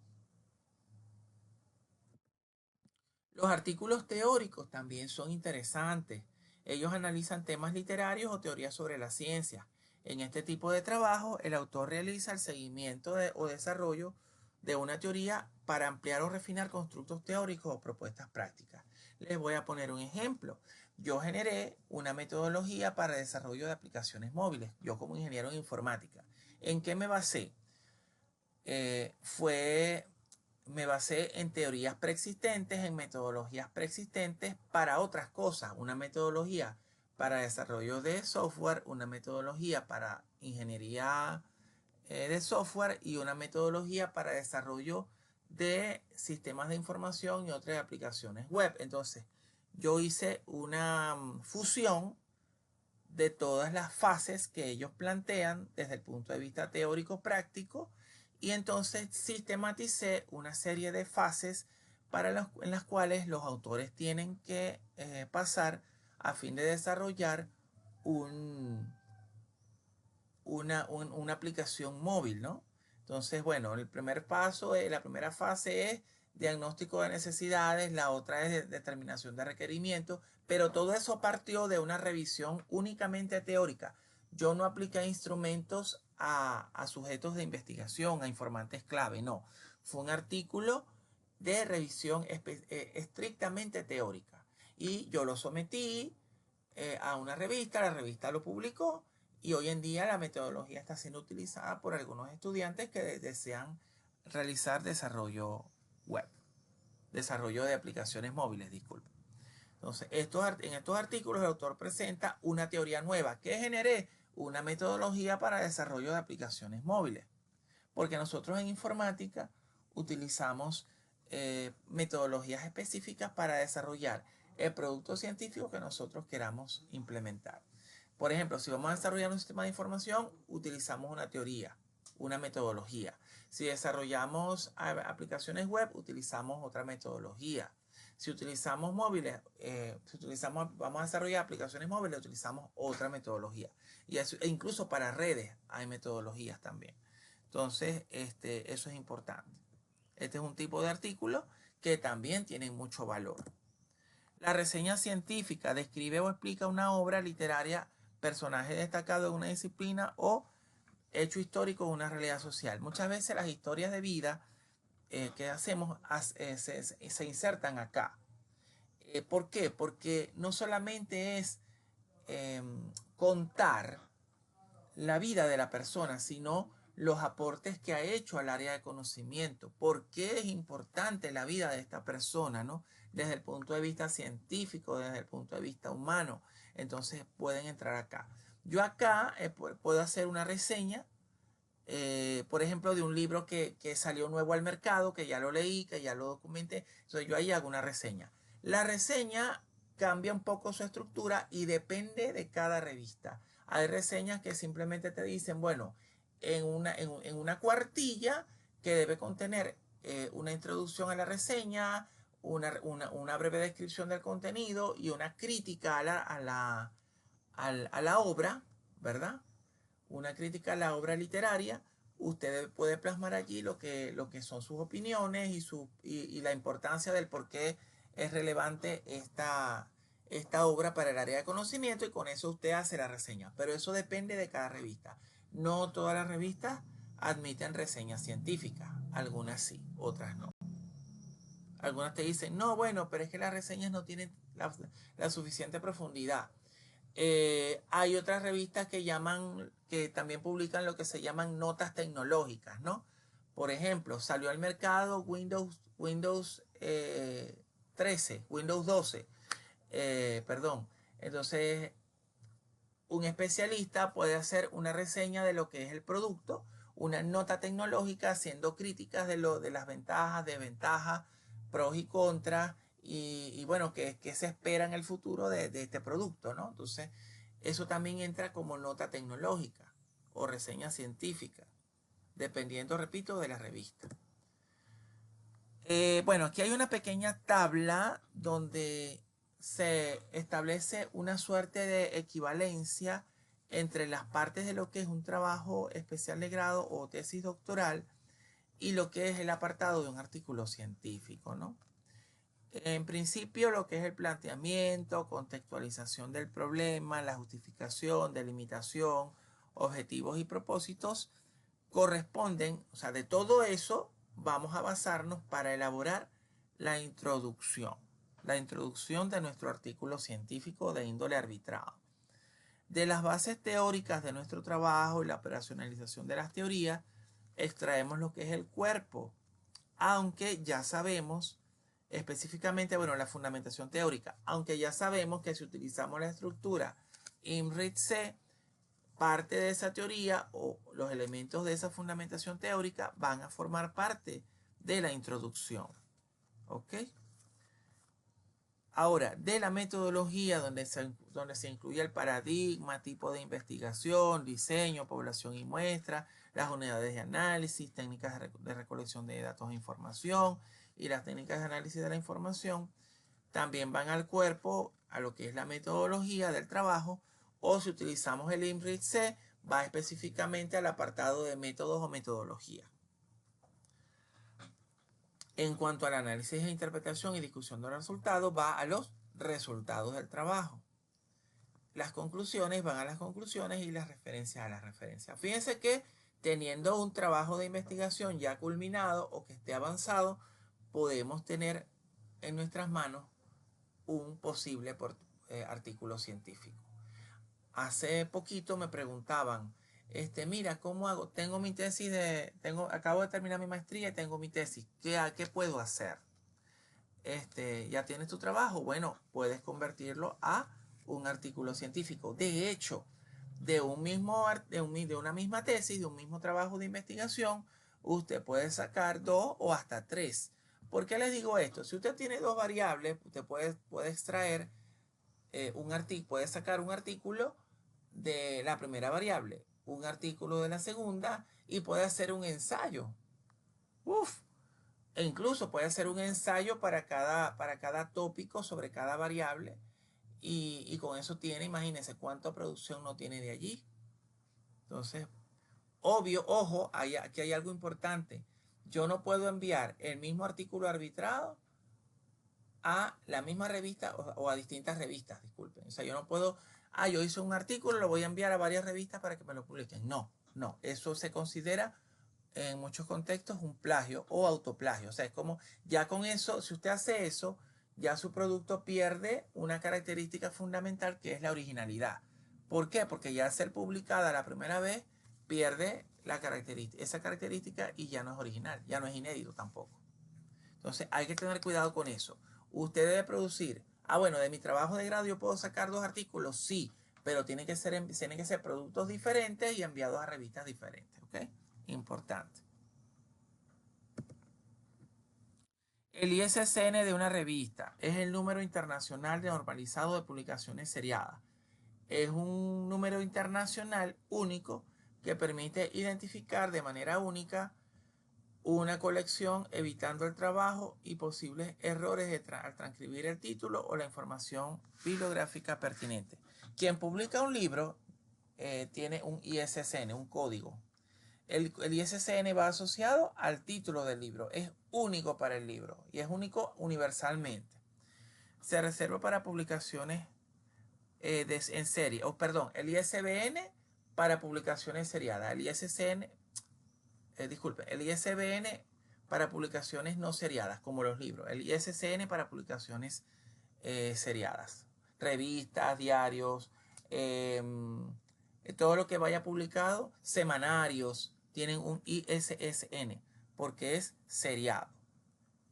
Los artículos teóricos también son interesantes. Ellos analizan temas literarios o teorías sobre la ciencia. En este tipo de trabajo, el autor realiza el seguimiento o desarrollo de una teoría para ampliar o refinar constructos teóricos o propuestas prácticas. Les voy a poner un ejemplo. Yo generé una metodología para el desarrollo de aplicaciones móviles, yo como ingeniero en informática. ¿En qué me basé? Me basé en teorías preexistentes, en metodologías preexistentes para otras cosas. Una metodología para desarrollo de software, una metodología para ingeniería de software y una metodología para desarrollo de sistemas de información y otras aplicaciones web. Entonces, yo hice una fusión de todas las fases que ellos plantean desde el punto de vista teórico práctico y entonces sistematicé una serie de fases en las cuales los autores tienen que pasar a fin de desarrollar una aplicación móvil, ¿no? Entonces, bueno, el primer paso, la primera fase es diagnóstico de necesidades, la otra es determinación de requerimientos, pero todo eso partió de una revisión únicamente teórica. Yo no apliqué instrumentos a sujetos de investigación, a informantes clave, no. Fue un artículo de revisión estrictamente teórica. Y yo lo sometí a una revista, la revista lo publicó y hoy en día la metodología está siendo utilizada por algunos estudiantes que desean realizar desarrollo web, desarrollo de aplicaciones móviles, disculpe. Entonces, en estos artículos el autor presenta una teoría nueva que generé una metodología para desarrollo de aplicaciones móviles. Porque nosotros en informática utilizamos metodologías específicas para desarrollar el producto científico que nosotros queramos implementar. Por ejemplo, si vamos a desarrollar un sistema de información, utilizamos una teoría, una metodología. Si desarrollamos aplicaciones web, utilizamos otra metodología. Si utilizamos móviles, vamos a desarrollar aplicaciones móviles, utilizamos otra metodología. E incluso para redes hay metodologías también. Entonces, eso es importante. Este es un tipo de artículo que también tiene mucho valor. La reseña científica describe o explica una obra literaria, personaje destacado de una disciplina o hecho histórico de una realidad social. Muchas veces las historias de vida que hacemos se insertan acá. ¿Por qué? Porque no solamente es contar la vida de la persona, sino los aportes que ha hecho al área de conocimiento. ¿Por qué es importante la vida de esta persona, ¿no? Desde el punto de vista científico, desde el punto de vista humano. Entonces pueden entrar acá. Yo acá puedo hacer una reseña, por ejemplo, de un libro que salió nuevo al mercado, que ya lo leí, que ya lo documenté. Entonces yo ahí hago una reseña. La reseña cambia un poco su estructura y depende de cada revista. Hay reseñas que simplemente te dicen, bueno, en una cuartilla que debe contener una introducción a la reseña, una breve descripción del contenido y una crítica a la obra, ¿verdad? Una crítica a la obra literaria. Usted puede plasmar allí lo que son sus opiniones y la importancia del por qué es relevante esta obra para el área de conocimiento, y con eso usted hace la reseña. Pero eso depende de cada revista. No todas las revistas admiten reseñas científicas. Algunas sí, otras no. Algunas te dicen, no, bueno, pero es que las reseñas no tienen la suficiente profundidad. Hay otras revistas que también publican lo que se llaman notas tecnológicas, ¿no? Por ejemplo, salió al mercado Windows 12. Perdón. Entonces, un especialista puede hacer una reseña de lo que es el producto, una nota tecnológica haciendo críticas de las ventajas, desventajas, pros y contras, y bueno, qué se espera en el futuro de este producto, ¿no? Entonces, eso también entra como nota tecnológica o reseña científica, dependiendo, repito, de la revista. Bueno, aquí hay una pequeña tabla donde se establece una suerte de equivalencia entre las partes de lo que es un trabajo especial de grado o tesis doctoral y lo que es el apartado de un artículo científico, ¿no? En principio, lo que es el planteamiento, contextualización del problema, la justificación, delimitación, objetivos y propósitos corresponden, o sea, de todo eso vamos a basarnos para elaborar la introducción de nuestro artículo científico de índole arbitrado. De las bases teóricas de nuestro trabajo y la operacionalización de las teorías, extraemos lo que es el cuerpo, aunque ya sabemos específicamente, bueno, la fundamentación teórica, aunque ya sabemos que si utilizamos la estructura IMRIT-C, parte de esa teoría o los elementos de esa fundamentación teórica van a formar parte de la introducción. ¿Ok? Ahora, de la metodología donde se incluye el paradigma, tipo de investigación, diseño, población y muestra, las unidades de análisis, técnicas de recolección de datos e información y las técnicas de análisis de la información, también van al cuerpo, a lo que es la metodología del trabajo, o si utilizamos el IMRIT-C, va específicamente al apartado de métodos o metodología. En cuanto al análisis e interpretación y discusión de los resultados, va a los resultados del trabajo. Las conclusiones van a las conclusiones y las referencias a las referencias. Fíjense que teniendo un trabajo de investigación ya culminado o que esté avanzado, podemos tener en nuestras manos un posible artículo científico. Hace poquito me preguntaban, mira, ¿cómo hago? Tengo mi tesis acabo de terminar mi maestría y tengo mi tesis. ¿Qué puedo hacer? Ya tienes tu trabajo. Bueno, puedes convertirlo a un artículo científico. De hecho, de una misma tesis, de un mismo trabajo de investigación, usted puede sacar 2 o hasta 3. ¿Por qué les digo esto? Si usted tiene 2 variables, usted puede extraer puede sacar un artículo de la primera variable, un artículo de la segunda y puede hacer un ensayo. Uf, e incluso puede hacer un ensayo para cada tópico sobre cada variable y con eso tiene, imagínense cuánta producción no tiene de allí. Entonces, obvio, ojo, aquí hay algo importante. Yo no puedo enviar el mismo artículo arbitrado a la misma revista o a distintas revistas, disculpen. O sea, yo no puedo, yo hice un artículo, lo voy a enviar a varias revistas para que me lo publiquen. No, eso se considera en muchos contextos un plagio o autoplagio. O sea, es como, ya con eso, si usted hace eso, ya su producto pierde una característica fundamental que es la originalidad. ¿Por qué? Porque ya al ser publicada la primera vez, pierde esa característica y ya no es original, ya no es inédito tampoco. Entonces hay que tener cuidado con eso. Usted debe producir, bueno, de mi trabajo de grado yo puedo sacar 2 artículos, sí, pero tienen que ser productos diferentes y enviados a revistas diferentes, ¿ok? Importante. El ISSN de una revista es el número internacional de normalizado de publicaciones seriadas. Es un número internacional único que permite identificar de manera única una colección, evitando el trabajo y posibles errores al transcribir el título o la información bibliográfica pertinente. Quien publica un libro tiene un ISSN, un código. El ISSN va asociado al título del libro. Es único para el libro y es único universalmente. Se reserva para publicaciones en serie. El ISBN para publicaciones seriadas. El ISSN, el ISBN para publicaciones no seriadas, como los libros. El ISSN para publicaciones seriadas. Revistas, diarios, todo lo que vaya publicado, semanarios, tienen un ISSN porque es seriado.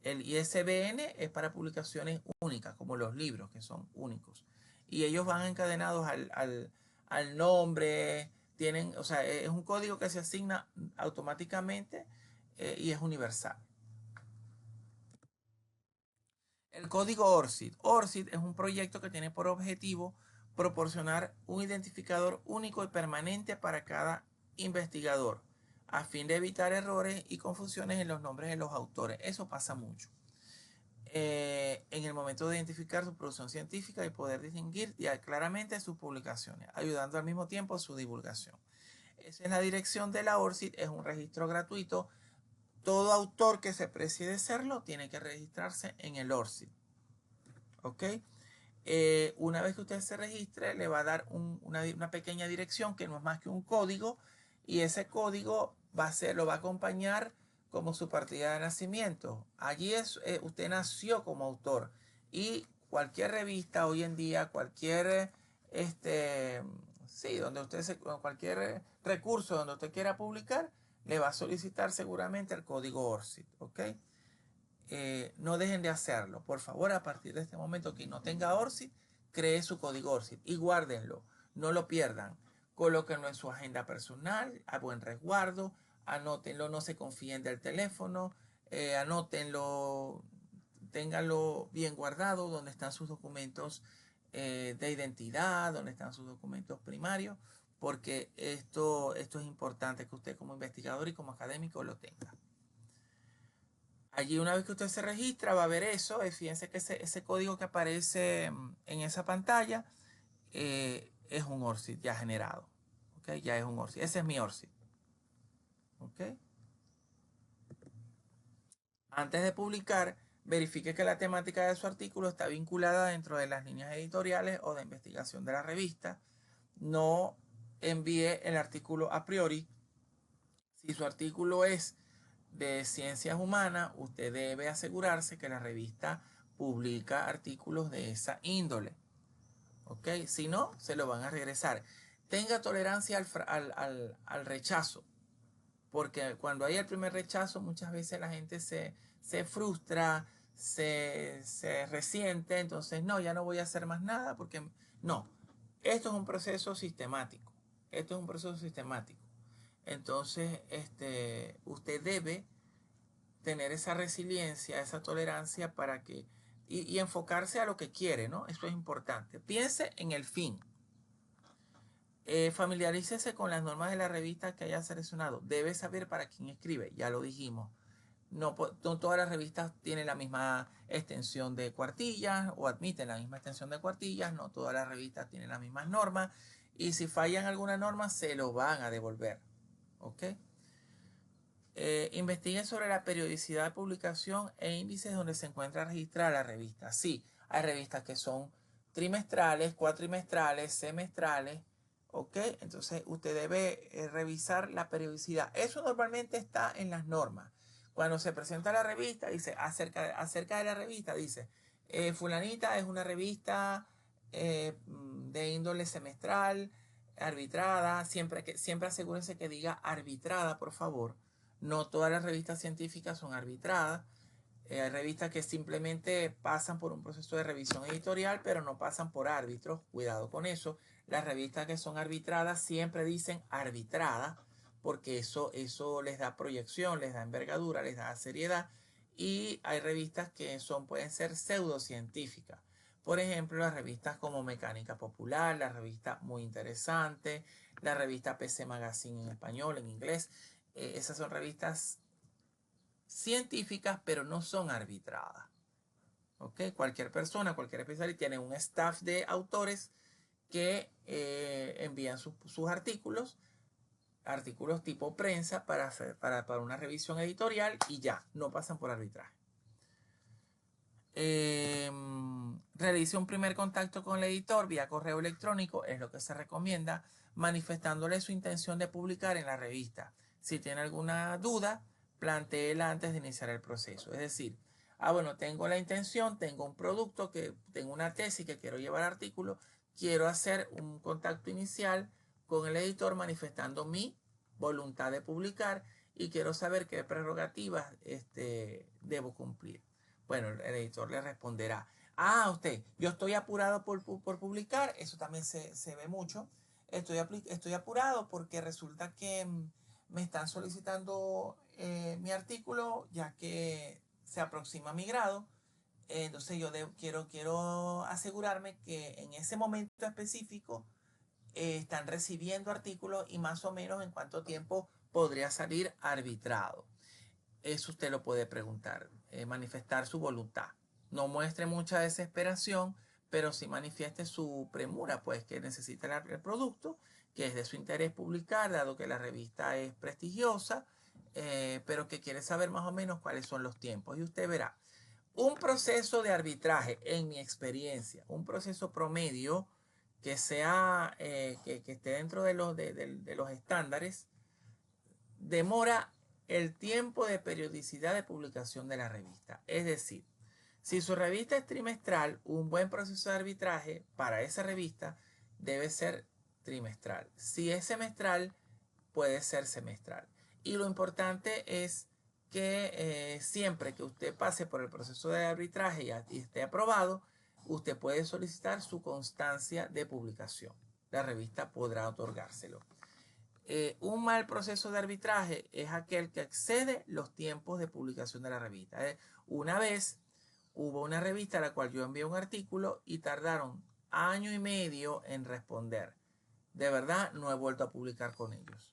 El ISBN es para publicaciones únicas, como los libros, que son únicos. Y ellos van encadenados al nombre, o sea, es un código que se asigna automáticamente y es universal. El código ORCID. ORCID es un proyecto que tiene por objetivo proporcionar un identificador único y permanente para cada investigador, a fin de evitar errores y confusiones en los nombres de los autores. Eso pasa mucho. En el momento de identificar su producción científica y poder distinguir ya claramente sus publicaciones, ayudando al mismo tiempo a su divulgación. Esa es la dirección de la ORCID, es un registro gratuito. Todo autor que se precie de serlo tiene que registrarse en el ORCID. ¿Ok? Una vez que usted se registre, le va a dar una pequeña dirección que no es más que un código, y ese código lo va a acompañar como su partida de nacimiento. Allí usted nació como autor, y cualquier revista hoy en día, cualquier cualquier recurso donde usted quiera publicar, le va a solicitar seguramente el código ORCID, ¿ok? No dejen de hacerlo. Por favor, a partir de este momento que no tenga ORCID, cree su código ORCID y guárdenlo. No lo pierdan. Colóquenlo en su agenda personal, a buen resguardo. Anótenlo, no se confíen del teléfono. Anótenlo, ténganlo bien guardado, donde están sus documentos de identidad, donde están sus documentos primarios, porque esto es importante que usted como investigador y como académico lo tenga. Allí una vez que usted se registra va a ver eso. Fíjense que ese código que aparece en esa pantalla es un ORCID ya generado. ¿Okay? Ya es un ORCID. Ese es mi ORCID. ¿Okay? Antes de publicar, verifique que la temática de su artículo está vinculada dentro de las líneas editoriales o de investigación de la revista. No envíe el artículo a priori. Si su artículo es de ciencias humanas, usted debe asegurarse que la revista publica artículos de esa índole. ¿Ok? Si no, se lo van a regresar. Tenga tolerancia al rechazo, porque cuando hay el primer rechazo, muchas veces la gente se frustra, se resiente, entonces no, ya no voy a hacer más nada, porque no, esto es un proceso sistemático, esto es un proceso sistemático. Entonces, usted debe tener esa resiliencia, esa tolerancia para que, y enfocarse a lo que quiere, ¿no? Eso es importante. Piense en el fin. Familiarícese con las normas de la revista que haya seleccionado. Debe saber para quién escribe, ya lo dijimos. No todas las revistas tienen la misma extensión de cuartillas o admiten la misma extensión de cuartillas. No todas las revistas tienen las mismas normas. Y si fallan alguna norma, se lo van a devolver. ¿Ok? Investigue sobre la periodicidad de publicación e índices donde se encuentra registrada la revista. Sí, hay revistas que son trimestrales, cuatrimestrales, semestrales. ¿Ok? Entonces usted debe revisar la periodicidad. Eso normalmente está en las normas. Cuando se presenta la revista, dice acerca de la revista, dice, fulanita es una revista de índole semestral, arbitrada. Siempre asegúrense que diga arbitrada, por favor. No todas las revistas científicas son arbitradas. Hay revistas que simplemente pasan por un proceso de revisión editorial, pero no pasan por árbitros. Cuidado con eso. Las revistas que son arbitradas siempre dicen arbitrada, porque eso les da proyección, les da envergadura, les da seriedad. Y hay revistas que pueden ser pseudocientíficas. Por ejemplo, las revistas como Mecánica Popular, la revista Muy Interesante, la revista PC Magazine en español, en inglés. Esas son revistas científicas, pero no son arbitradas. ¿Ok? Cualquier persona, cualquier especialista tiene un staff de autores que envían sus artículos tipo prensa para una revisión editorial y ya, no pasan por arbitraje. Realice un primer contacto con el editor vía correo electrónico, es lo que se recomienda, manifestándole su intención de publicar en la revista. Si tiene alguna duda, plantéela antes de iniciar el proceso. Es decir, bueno, tengo la intención, tengo un producto, tengo una tesis que quiero llevar artículo, quiero hacer un contacto inicial con el editor manifestando mi voluntad de publicar y quiero saber qué prerrogativas debo cumplir. Bueno, el editor le responderá, yo estoy apurado por publicar, eso también se ve mucho. Estoy apurado porque resulta que me están solicitando mi artículo ya que se aproxima mi grado. Entonces yo quiero asegurarme que en ese momento específico están recibiendo artículos y más o menos en cuánto tiempo podría salir arbitrado. Eso usted lo puede preguntar, manifestar su voluntad. No muestre mucha desesperación, pero sí manifieste su premura, pues que necesita el producto, que es de su interés publicar, dado que la revista es prestigiosa, pero que quiere saber más o menos cuáles son los tiempos. Y usted verá, un proceso de arbitraje, en mi experiencia, un proceso promedio que sea, que esté dentro de los estándares, demora el tiempo de periodicidad de publicación de la revista. Es decir, si su revista es trimestral, un buen proceso de arbitraje para esa revista debe ser trimestral. Si es semestral, puede ser semestral. Y lo importante es que siempre que usted pase por el proceso de arbitraje y esté aprobado, usted puede solicitar su constancia de publicación. La revista podrá otorgárselo. Un mal proceso de arbitraje es aquel que excede los tiempos de publicación de la revista. Una vez hubo una revista a la cual yo envié un artículo y tardaron año y medio en responder. De verdad, no he vuelto a publicar con ellos.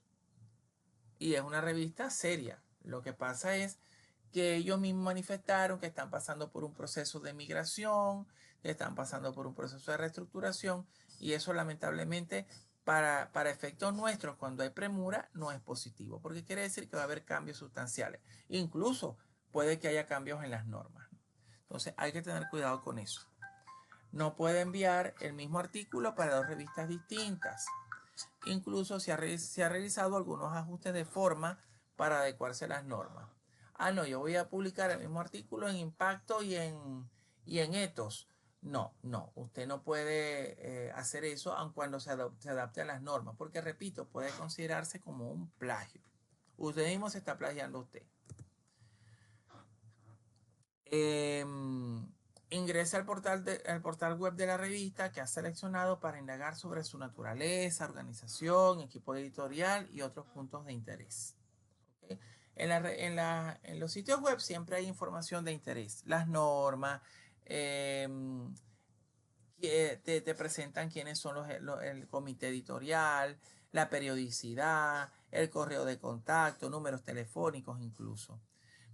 Y es una revista seria. Lo que pasa es que ellos mismos manifestaron que están pasando por un proceso de migración, que están pasando por un proceso de reestructuración, y eso lamentablemente para efectos nuestros, cuando hay premura, no es positivo, porque quiere decir que va a haber cambios sustanciales. Incluso puede que haya cambios en las normas. Entonces hay que tener cuidado con eso. No puede enviar el mismo artículo para dos revistas distintas. Incluso se ha realizado algunos ajustes de forma para adecuarse a las normas. Ah, no, yo voy a publicar el mismo artículo en Impacto y en Ethos. No, no, usted no puede hacer eso aun cuando se adapte a las normas, porque repito, puede considerarse como un plagio. Usted mismo se está plagiando a usted. Ingrese al portal web de la revista que ha seleccionado para indagar sobre su naturaleza, organización, equipo editorial y otros puntos de interés. ¿Okay? En los sitios web siempre hay información de interés, las normas, te presentan quiénes son el comité editorial, la periodicidad, el correo de contacto, números telefónicos incluso.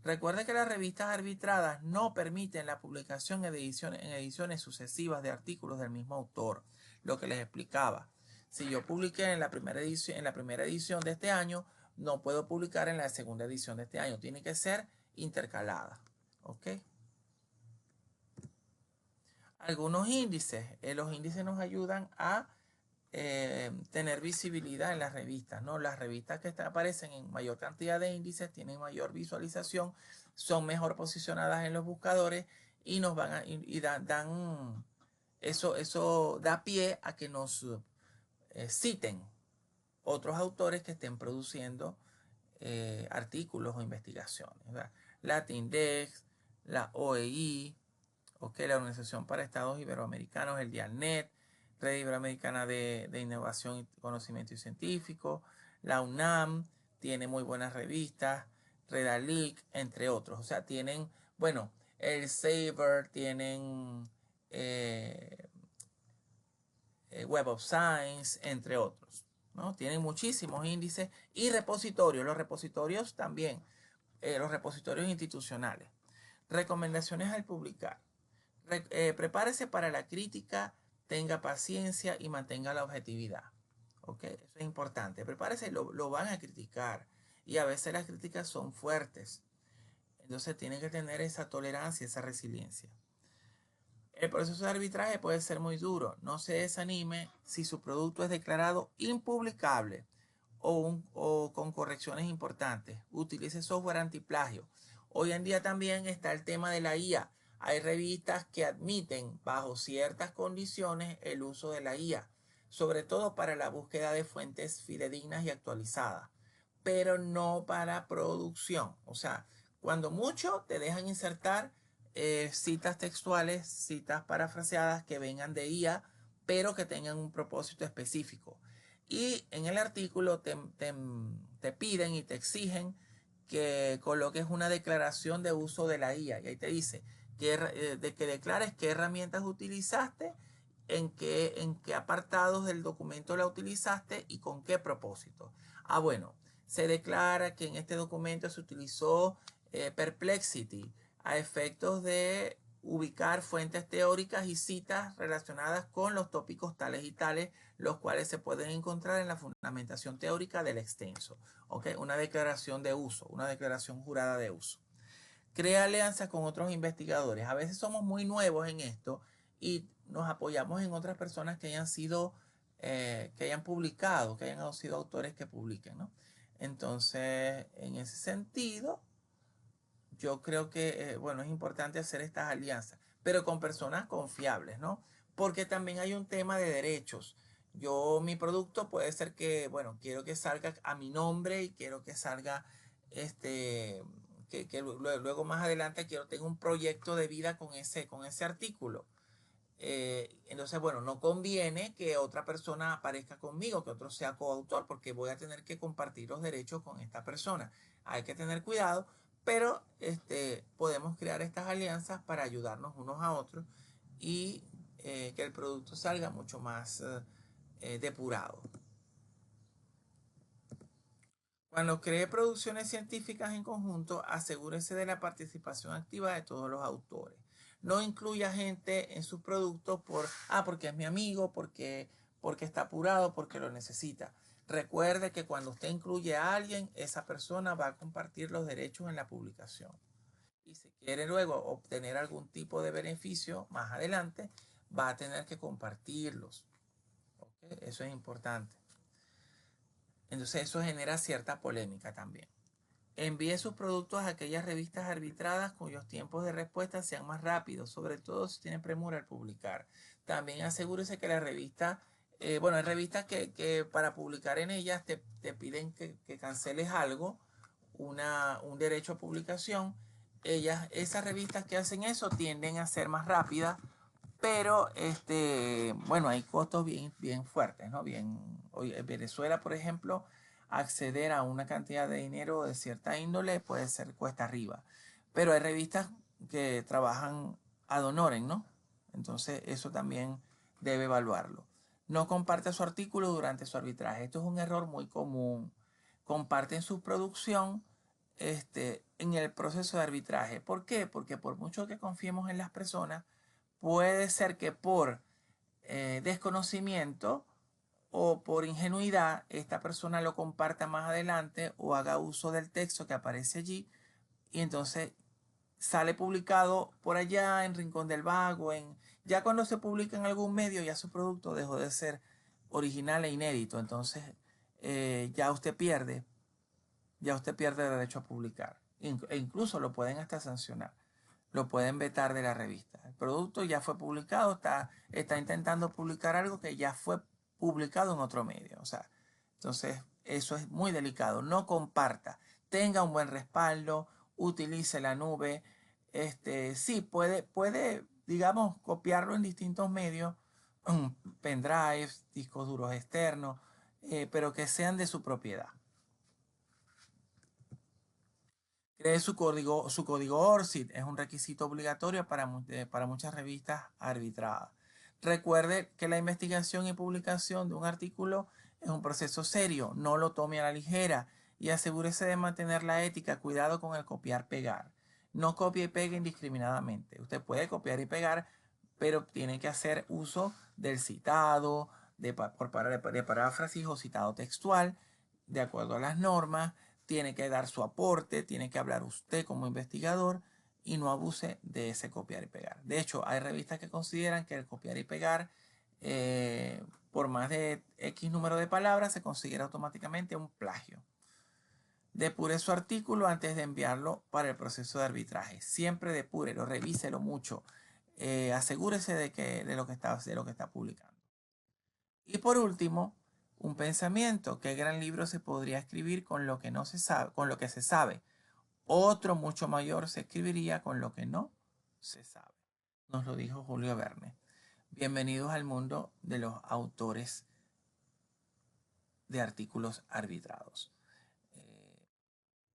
Recuerde que las revistas arbitradas no permiten la publicación en ediciones sucesivas de artículos del mismo autor, lo que les explicaba. Si yo publiqué en la primera edición de este año, no puedo publicar en la segunda edición de este año. Tiene que ser intercalada. ¿Ok? Algunos índices. Los índices nos ayudan a tener visibilidad en las revistas, ¿no? Las revistas que aparecen en mayor cantidad de índices tienen mayor visualización, son mejor posicionadas en los buscadores y nos van a, y dan eso da pie a que nos citen otros autores que estén produciendo artículos o investigaciones, ¿verdad? Latindex, la OEI, okay, la Organización para Estados Iberoamericanos, el DIANET, Red Iberoamericana de Innovación, Conocimiento y Científico, la UNAM tiene muy buenas revistas, Redalic, entre otros. O sea, tienen, bueno, el Saber, tienen Web of Science, entre otros, ¿no? Tienen muchísimos índices y repositorios. Los repositorios también, los repositorios institucionales. Recomendaciones al publicar. Prepárese para la crítica, tenga paciencia y mantenga la objetividad. ¿Ok? Eso es importante. Prepárese, lo van a criticar. Y a veces las críticas son fuertes. Entonces tiene que tener esa tolerancia, esa resiliencia. El proceso de arbitraje puede ser muy duro. No se desanime si su producto es declarado impublicable o con correcciones importantes. Utilice software antiplagio. Hoy en día también está el tema de la IA. Hay revistas que admiten bajo ciertas condiciones el uso de la IA, sobre todo para la búsqueda de fuentes fidedignas y actualizadas, pero no para producción. O sea, cuando mucho te dejan insertar citas textuales, citas parafraseadas que vengan de IA, pero que tengan un propósito específico. Y en el artículo te piden y te exigen que coloques una declaración de uso de la IA. Y ahí te dice que declares qué herramientas utilizaste, en qué apartados del documento la utilizaste y con qué propósito. Ah, bueno, se declara que en este documento se utilizó Perplexity a efectos de ubicar fuentes teóricas y citas relacionadas con los tópicos tales y tales, los cuales se pueden encontrar en la fundamentación teórica del extenso. ¿Okay? Una declaración de uso, una declaración jurada de uso. Crea alianzas con otros investigadores. A veces somos muy nuevos en esto y nos apoyamos en otras personas que hayan sido, que hayan publicado, que hayan sido autores que publiquen, ¿no? Entonces, en ese sentido, yo creo que, bueno, es importante hacer estas alianzas, pero con personas confiables, ¿no? Porque también hay un tema de derechos. Mi producto puede ser que, bueno, quiero que salga a mi nombre y quiero que salga, que luego más adelante tengo un proyecto de vida con ese artículo. Entonces, bueno, no conviene que otra persona aparezca conmigo, que otro sea coautor, porque voy a tener que compartir los derechos con esta persona. Hay que tener cuidado, pero podemos crear estas alianzas para ayudarnos unos a otros y que el producto salga mucho más depurado. Cuando cree producciones científicas en conjunto, asegúrese de la participación activa de todos los autores. No incluya gente en sus productos porque es mi amigo, porque está apurado, porque lo necesita. Recuerde que cuando usted incluye a alguien, esa persona va a compartir los derechos en la publicación. Y si quiere luego obtener algún tipo de beneficio más adelante, va a tener que compartirlos. ¿Okay? Eso es importante. Entonces eso genera cierta polémica también. Envíe sus productos a aquellas revistas arbitradas cuyos tiempos de respuesta sean más rápidos, sobre todo si tienen premura al publicar. También asegúrese que la revista, bueno, hay revistas que para publicar en ellas te piden que canceles algo, un derecho a publicación. Esas revistas que hacen eso tienden a ser más rápidas, pero bueno, hay costos bien fuertes, ¿no? En Venezuela, por ejemplo, acceder a una cantidad de dinero de cierta índole puede ser cuesta arriba. Pero hay revistas que trabajan ad honorem, ¿no? Entonces eso también debe evaluarlo. No comparte su artículo durante su arbitraje. Esto es un error muy común. Comparten su producción en el proceso de arbitraje. ¿Por qué? Porque por mucho que confiemos en las personas, puede ser que por desconocimiento o por ingenuidad esta persona lo comparta más adelante o haga uso del texto que aparece allí y entonces sale publicado por allá en Rincón del Vago. Ya cuando se publica en algún medio ya su producto dejó de ser original e inédito. Entonces ya usted pierde el derecho a publicar. E incluso lo pueden hasta sancionar. Lo pueden vetar de la revista. El producto ya fue publicado, está intentando publicar algo que ya fue publicado en otro medio. O sea, entonces eso es muy delicado. No comparta. Tenga un buen respaldo, utilice la nube. Sí, puede, digamos, copiarlo en distintos medios, pendrives, discos duros externos, pero que sean de su propiedad. Cree su código ORCID, es un requisito obligatorio para muchas revistas arbitradas. Recuerde que la investigación y publicación de un artículo es un proceso serio, no lo tome a la ligera y asegúrese de mantener la ética, cuidado con el copiar-pegar. No copie y pegue indiscriminadamente. Usted puede copiar y pegar, pero tiene que hacer uso del citado, de paráfrasis o citado textual, de acuerdo a las normas. Tiene que dar su aporte, tiene que hablar usted como investigador y no abuse de ese copiar y pegar. De hecho, hay revistas que consideran que el copiar y pegar por más de X número de palabras se considera automáticamente un plagio. Depure su artículo antes de enviarlo para el proceso de arbitraje. Siempre depúrelo, revíselo mucho. Asegúrese de lo que está publicando. Y por último, un pensamiento: ¿qué gran libro se podría escribir con lo que no se sabe, con lo que se sabe? Otro mucho mayor se escribiría con lo que no se sabe. Nos lo dijo Julio Verne. Bienvenidos al mundo de los autores de artículos arbitrados.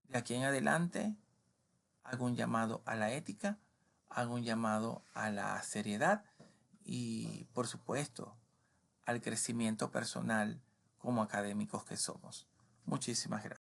De aquí en adelante hago un llamado a la ética, hago un llamado a la seriedad y, por supuesto, al crecimiento personal como académicos que somos. Muchísimas gracias.